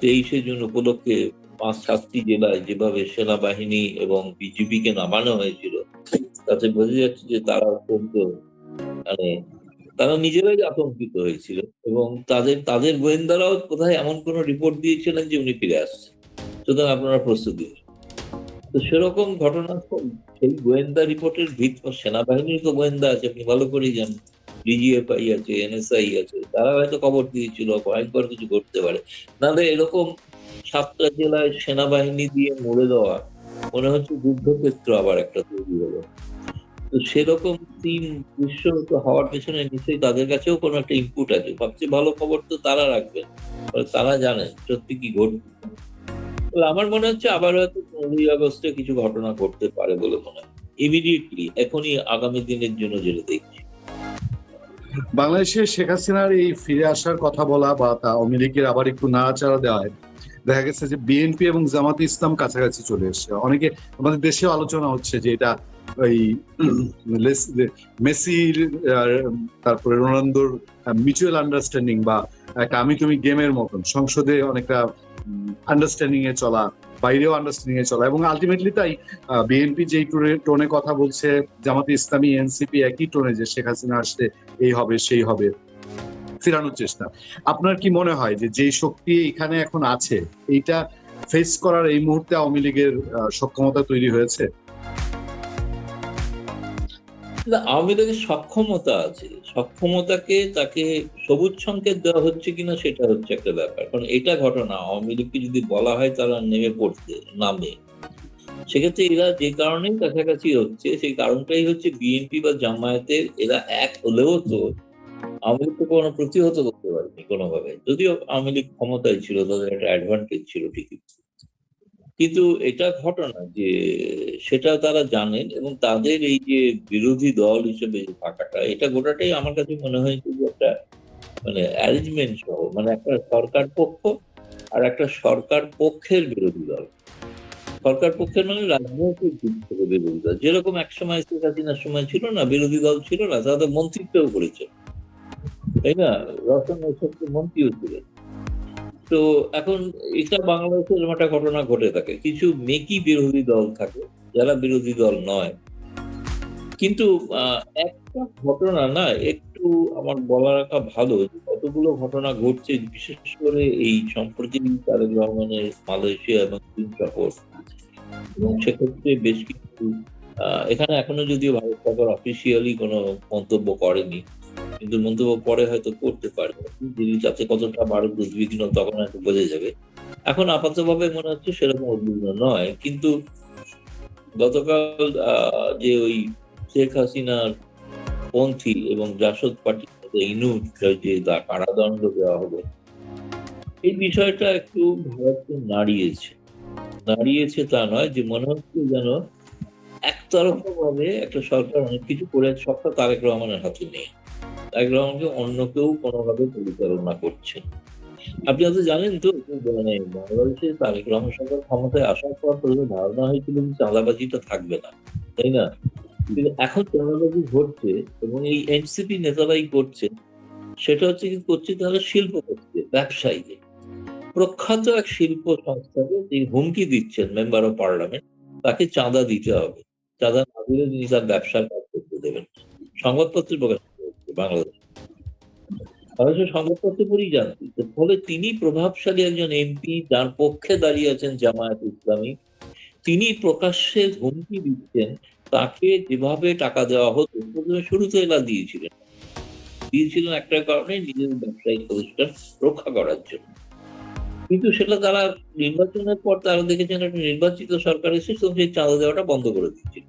23শে জুন উপলক্ষে 5-7টি জেলায় যেভাবে সেনাবাহিনী এবং বিজিবিকে নামানো হয়েছিল, তাতে বোঝা যাচ্ছে যে তারা অত্যন্ত, মানে তারা নিজেরাই আতঙ্কিত হয়েছিল, এবং তাদের গোয়েন্দারাও কোথায় এমন কোনো রিপোর্ট দিয়েছিলেন যে উনি ফিরে আসছে, সুতরাং আপনারা প্রস্তুতি। তো সেরকম ঘটনা, সেই গোয়েন্দা রিপোর্টের ভিত্তি, সেনাবাহিনীর তো গোয়েন্দা আছে, আপনি ভালো করেই জানেন, ডিজিএফআই আছে, এনএসআই আছে, তারা হয়তো খবর দিয়েছিল ভয়ঙ্কর কিছু ঘটতে পারে। নাহলে এরকম 7টা জেলায় সেনাবাহিনী দিয়ে মুড়ে দেওয়া, মনে হচ্ছে যুদ্ধক্ষেত্র আবার একটা তৈরি হলো। তো সেরকম তিন দৃশ্য তো হওয়ার পেছনে নিশ্চয়ই তাদের কাছেও কোনো একটা ইনপুট আছে। সবচেয়ে ভালো খবর তো তারা রাখবেন, তারা জানেন সত্যি কি ঘটবে। আমার মনে হচ্ছে আবার হয়তো 15ই আগস্টে কিছু ঘটনা ঘটতে পারে বলে মনে হয়, ইমিডিয়েটলি, এখনই, আগামী দিনের জন্য যেটা দেখছি। বাংলাদেশে শেখ হাসিনার এই ফিরে আসার কথা বলা বা তা আওয়ামী লীগের আবার একটু নাড়াচাড়া দেওয়ায় দেখা গেছে যে বিএনপি এবং জামাতে ইসলাম কাছাকাছি চলে এসছে। অনেকে আমাদের দেশেও আলোচনা হচ্ছে যে এটা ওই মেসির তারপরে রোনালদোর মিউচুয়াল আন্ডারস্ট্যান্ডিং বা একটা আমি তুমি গেমের মতন সংসদে অনেকটা আন্ডারস্ট্যান্ডিং এ চলা, বাইরেও আন্ডারস্ট্যান্ডিং এ চলা, এবং আলটিমেটলি তাই বিএনপি যেই টোনে কথা বলছে, জামাতে ইসলামী, এনসিপি একই টোনে যে শেখ হাসিনা আসলে এই হবে সেই হবে, ফেরানোর চেষ্টা। আপনার কি মনে হয় যে যেই শক্তি এখানে এখন আছে এইটা ফেস করার এই মুহূর্তে আওয়ামী লীগের সক্ষমতা তৈরি হয়েছে? না, আওয়ামী লীগের সক্ষমতা আছে, সক্ষমতাকে তাকে সবুজ সংকেত দেওয়া হচ্ছে কিনা সেটা হচ্ছে একটা ব্যাপার। কারণ এটা ঘটনা, আওয়ামী লীগকে যদি বলা হয় তারা নেমে পড়তে নামে, সেক্ষেত্রে এরা যে কারণেই কাছাকাছি হচ্ছে সেই কারণটাই হচ্ছে বিএনপি বা জামায়াতের এরা এক হলেও তো আওয়ামী লীগকে কোনো প্রতিহত করতে পারেনি কোনোভাবে। যদিও আওয়ামী লীগ ক্ষমতায় ছিল, তাদের একটা অ্যাডভান্টেজ ছিল ঠিকই, কিন্তু এটা ঘটনা যে সেটা তারা জানেন, এবং তাদের এই যে বিরোধী দল হিসেবে থাকাটা, এটা গোটাটাই আমার কাছে মনে হয়েছে যে একটা মানে অ্যারেঞ্জমেন্ট সহ, মানে একটা সরকার পক্ষ আর একটা সরকার পক্ষের বিরোধী দল। সরকার পক্ষের মানে রাজনৈতিক দিক থেকে বিরোধী দল, যেরকম একসময় শেখ হাসিনার সময় ছিল না, বিরোধী দল ছিল না, তারা তো মন্ত্রিত্বও করেছে, তাই না? রতন মন্ত্রীও ছিলেন। তো এখন এটা বাংলাদেশে এরকম একটা ঘটনা ঘটে থাকে, কিছু মেকি বিরোধী দল থাকে যারা বিরোধী দল নয়। কিন্তু একটা ঘটনা না একটু আমার বলা রাখা ভালো, যে কতগুলো ঘটনা ঘটছে, বিশেষ করে এই সম্প্রতি তারেক রহমানের মালয়েশিয়া এবং চীন সফর, এবং সেক্ষেত্রে বেশ কিছু এখানে এখনো যদিও ভারত সরকার অফিসিয়ালি কোনো মন্তব্য করেনি, কিন্তু মন্তব্য পরে হয়তো করতে পারে, যদি যাতে কতটা ভারত উদ্বিগ্ন তখন হয়তো বোঝা যাবে। এখন আপাতভাবে মনে হচ্ছে সেরকম উদ্বিগ্ন নয়, কিন্তু গতকাল যে ওই শেখ হাসিনার পন্থী এবং জাসদ পার্টিতে ইনুর যে কারাদণ্ড দেওয়া হলো, এই বিষয়টা একটু ভারতকে নাড়িয়েছে তা নয়, যে মনে হচ্ছে যেন একতরফা ভাবে একটা সরকার অনেক কিছু করে, সবটা তারেক রহমানের হাতে নেই, তারেক রহমানকে অন্য কেউ কোনোভাবে পরিচালনা করছে। আপনি হয়তো জানেন তো, মানে বাংলাদেশে তারেক রহমান সরকার ক্ষমতায় আসার পর প্রথমে ধারণা হয়েছিল যে চাঁদাবাজিটা থাকবে না, তাই না? কিন্তু এখন চাঁদাবাজি ঘটছে, এবং এই এনসিপি নেতারাই করছে। সেটা হচ্ছে কি করছে, তারা শিল্প করছে, ব্যবসায়ীদের, প্রখ্যাত এক শিল্প সংস্থাকে তিনি হুমকি দিচ্ছেন, মেম্বার অফ পার্লামেন্ট, তাকে চাঁদা দিতে হবে, চাঁদা না দিলে তিনি তার ব্যবসার কাজ করতে দেবেন। সংবাদপত্রে প্রকাশ করেছে বাংলাদেশ, অবশ্য সংবাদপত্র পড়েই জানছি। ফলে তিনি প্রভাবশালী একজন এমপি, যার পক্ষে দাঁড়িয়ে আছেন জামায়াত ইসলামী, তিনি প্রকাশ্যে হুমকি দিচ্ছেন তাকে যেভাবে টাকা দেওয়া হতো, প্রথমে শুরুতে এলা দিয়েছিলেন একটা কারণে, নিজের ব্যবসায়িক প্রতিষ্ঠান রক্ষা করার জন্য। কিন্তু সেটা তারা নির্বাচনের পর তারা দেখেছেন একটা নির্বাচিত সরকার এসে সেই চাঁদা দেওয়াটা বন্ধ করে দিচ্ছিল,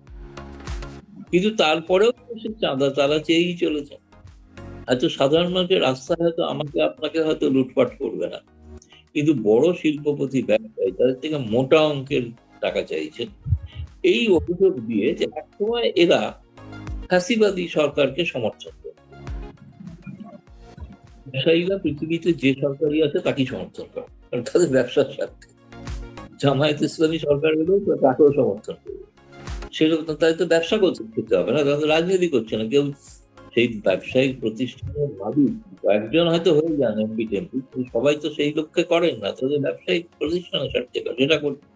কিন্তু তারপরেও সে চাঁদা তারা চেয়েই চলেছে। হয়তো সাধারণ মানুষের রাস্তায় হয়তো আমাকে আপনাকে হয়তো লুটপাট করবে না, কিন্তু বড় শিল্পপতি ব্যবসায়ী তাদের থেকে মোটা অঙ্কের টাকা চাইছেন, এই অভিযোগ দিয়ে যে একসময় এরা ফ্যাসিবাদী সরকারকে সমর্থন করে। ব্যবসায়ীরা পৃথিবীতে যে সরকারই আছে তাকেই সমর্থন করে, কারণ তাদের ব্যবসার স্বার্থে। জামায়াত ইসলামী সরকার হলেও তাকেও সমর্থন করবে, সেরকম তাই তো ব্যবসা করতে হবে না, তাদের রাজনীতি করছে না কেউ। সেই ব্যবসায়িক প্রতিষ্ঠানের মালিক কয়েকজন হয়তো হয়ে যান এমপি টেমপি, সবাই তো সেই লক্ষ্যে করেন না, তাদের ব্যবসায়িক প্রতিষ্ঠানের স্বার্থে যেটা করছে।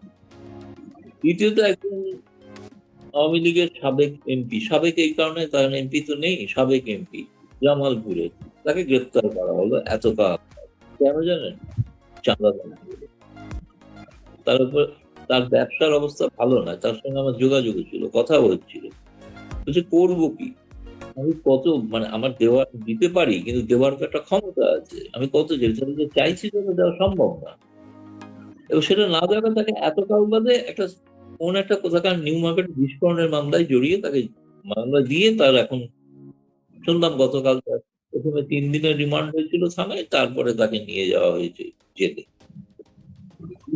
দ্বিতীয়ত একজন আওয়ামী লীগের সাবেক এমপি, সাবেক এই কারণে, তার এমপি তো নেই, সাবেক এমপি জামালপুরে, তাকে গ্রেপ্তার করা হলো এত কাজ, কেন জানেন? চাঁদা দেওয়া হলো। তার উপর তার ব্যবসার অবস্থা ভালো না, তার সঙ্গে আমার যোগাযোগ ছিল, কথা হচ্ছিল, বলছে করবো কি, আমি কত, মানে আমার দিতে পারি, কিন্তু দেওয়ার একটা ক্ষমতা আছে, আমি কত যে চাইছি সেটা দেওয়া সম্ভব না, এবং সেটা না দেওয়া তাকে এত কাল বাদে একটা কোন একটা কোথাকার নিউ মার্কেট বিস্ফোরণের মামলায় জড়িয়ে তাকে মামলা দিয়ে, তার এখন শুনলাম গতকাল প্রথমে 3 দিনের রিমান্ড হয়েছিল থানায়, তারপরে তাকে নিয়ে যাওয়া হয়েছে জেলে।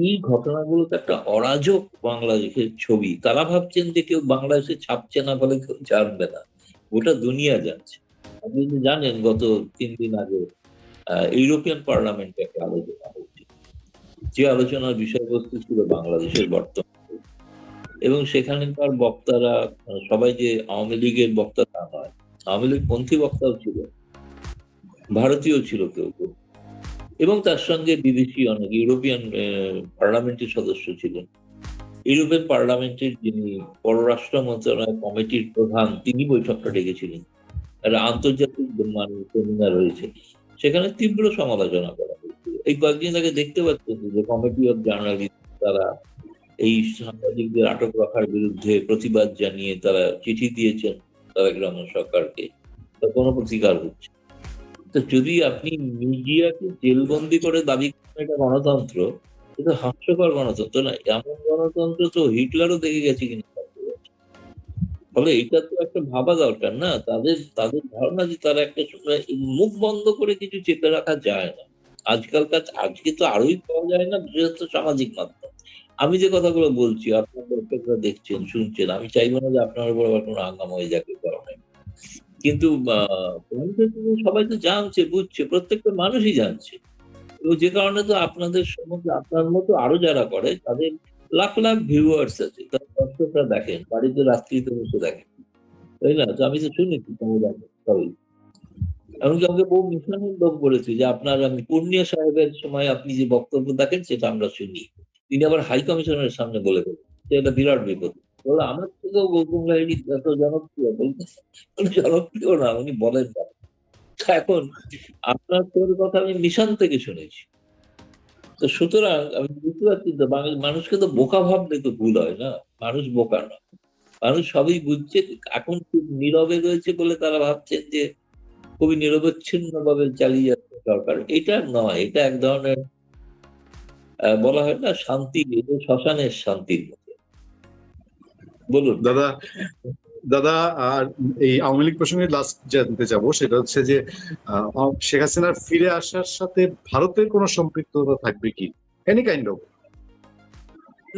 এই ঘটনাগুলো তো একটা অরাজক বাংলাদেশের ছবি। তারা ভাবছেন যে কেউ বাংলাদেশে ছাপছে না বলে কেউ জানবে না, গোটা দুনিয়া জানছে। আপনি যদি জানেন গত 3 দিন আগে ইউরোপিয়ান পার্লামেন্টে একটা আলোচনা হচ্ছে, যে আলোচনার বিষয়বস্তু ছিল বাংলাদেশের বর্তমান এবং সেখানকার বক্তারা সবাই যে আওয়ামী লীগের বক্তা তা নয়, আওয়ামী লীগ পন্থী বক্তাও ছিল, ভারতীয় ছিল কেউ কেউ, এবং তার সঙ্গে বিদেশি অনেক ইউরোপিয়ান পার্লামেন্টের সদস্য ছিলেন। ইউরোপিয়ান পার্লামেন্টের যিনি পররাষ্ট্র মন্ত্রণালয় কমিটির প্রধান, তিনি বৈঠকটা ডেকেছিলেন। একটা আন্তর্জাতিক সেমিনার হয়েছে, সেখানে তীব্র সমালোচনা করা হয়েছিল। এই কয়েকদিন আগে দেখতে পাচ্ছেন যে কমিটি অফ জার্নালিস্ট তারা এই সাংবাদিকদের আটক রাখার বিরুদ্ধে প্রতিবাদ জানিয়ে তারা চিঠি দিয়েছেন তারেক রহমান সরকারকে, তা কোনো প্রতিকার হচ্ছে। তো যদি আপনি মিডিয়াকে জেলবন্দি করে দাবি করেন এটা গণতন্ত্র, এটা হাস্যকর গণতন্ত্র না। এমন গণতন্ত্র তো হিটলারও দেখে গেছে কিনা। ফলে এটা তো একটা ভাবা দরকার না, তাদের তাদের ধারণা যে তারা একটা সময় মুখ বন্ধ করে কিছু চেপে রাখা যায় না। আজকে তো আরোই পাওয়া যায় না, বিশেষত সামাজিক মাধ্যম। আমি যে কথাগুলো বলছি আপনার দর্শকরা দেখছেন শুনছেন, আমি চাইবো না যে আপনার উপর আবার কোনো হাঙ্গামা হয়ে যাবে কারণে। কিন্তু সবাই তো জানছে, বুঝছে, প্রত্যেকটা মানুষই জানছে। তো যে কারণে তো আপনাদের সম্বন্ধে আপনার মতো আরো যারা করে তাদের লাখ লাখ ভিউয়ার্স আছে, তাদের দর্শকরা দেখেন, বাড়িতে রাত্রিতে বসে দেখেন, তাই না? তো আমি তো শুনেছি সবাই দেখেন, সবাই। এমনকি আমাকে বহু মিশনের লোক বলেছে যে আপনার আমি পূর্ণিয়া সাহেবের সময় আপনি যে বক্তব্য দেখেন সেটা আমরা শুনি। তিনি আবার হাই কমিশনের সামনে বলে দেবেন, এটা বিরাট বিপদ। বলে আমার থেকেও গৌতম লাহিড়ী এত জনপ্রিয়, বলতেছে জনপ্রিয় না, উনি বলেন না। এখন আপনার তোর কথা আমি মিশন থেকে শুনেছি। তো সুতরাং আমি বুঝতে পারছি তো মানুষকে তো বোকা ভাবলে তো ভুল হয় না, মানুষ বোকা না, মানুষ সবই বুঝছে। এখন খুব নীরবে রয়েছে বলে তারা ভাবছেন যে খুবই নিরবচ্ছিন্ন ভাবে চালিয়ে যাচ্ছে সরকার। এটা নয়, এটা এক ধরনের বলা হয় না শান্তি, শ্মশানের শান্তির মতো। বলুন দাদা দাদা আর এই আওয়ামী লীগ প্রসঙ্গে লাস্ট জানতে যাবো, সেটা হচ্ছে যে শেখ হাসিনার ফিরে আসার সাথে ভারতের কোনো সম্পৃক্ততা থাকবে কি, এনি কাইন্ড অফ?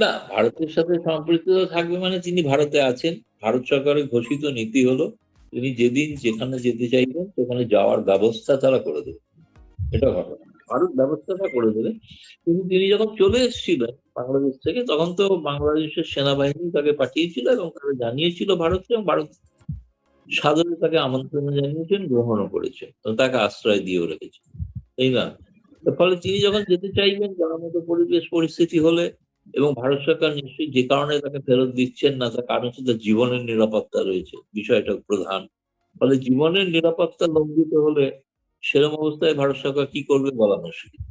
না, ভারতের সাথে সম্পৃক্ত থাকবে মানে তিনি ভারতে আছেন, ভারত সরকারের ঘোষিত নীতি হলো তিনি যেদিন যেখানে যেতে চাইবেন সেখানে যাওয়ার ব্যবস্থা তারা করে দেবে। এটা ঘটনা, ভারত ব্যবস্থাটা করে দেবে। কিন্তু তিনি যখন চলে এসেছিলেন বাংলাদেশ থেকে, তখন তো বাংলাদেশের সেনাবাহিনী তাকে পাঠিয়েছিল এবং তারা জানিয়েছিল ভারতকে, এবং ভারত সাদরে তাকে আমন্ত্রণ জানিয়েছেন, গ্রহণও করেছেন, তো তাকে আশ্রয় দিয়েও রেখেছেন, তাই না? ফলে তিনি যখন যেতে চাইবেন যার মতো পরিবেশ পরিস্থিতি হলে, এবং ভারত সরকার নিশ্চয়ই যে কারণে তাকে ফেরত দিচ্ছেন না তার কারণ হচ্ছে তার জীবনের নিরাপত্তা রয়েছে, বিষয়টা প্রধান। ফলে জীবনের নিরাপত্তা লঙ্ঘিত হলে সেরকম অবস্থায় ভারত সরকার কি করবে বলা মুশকিল।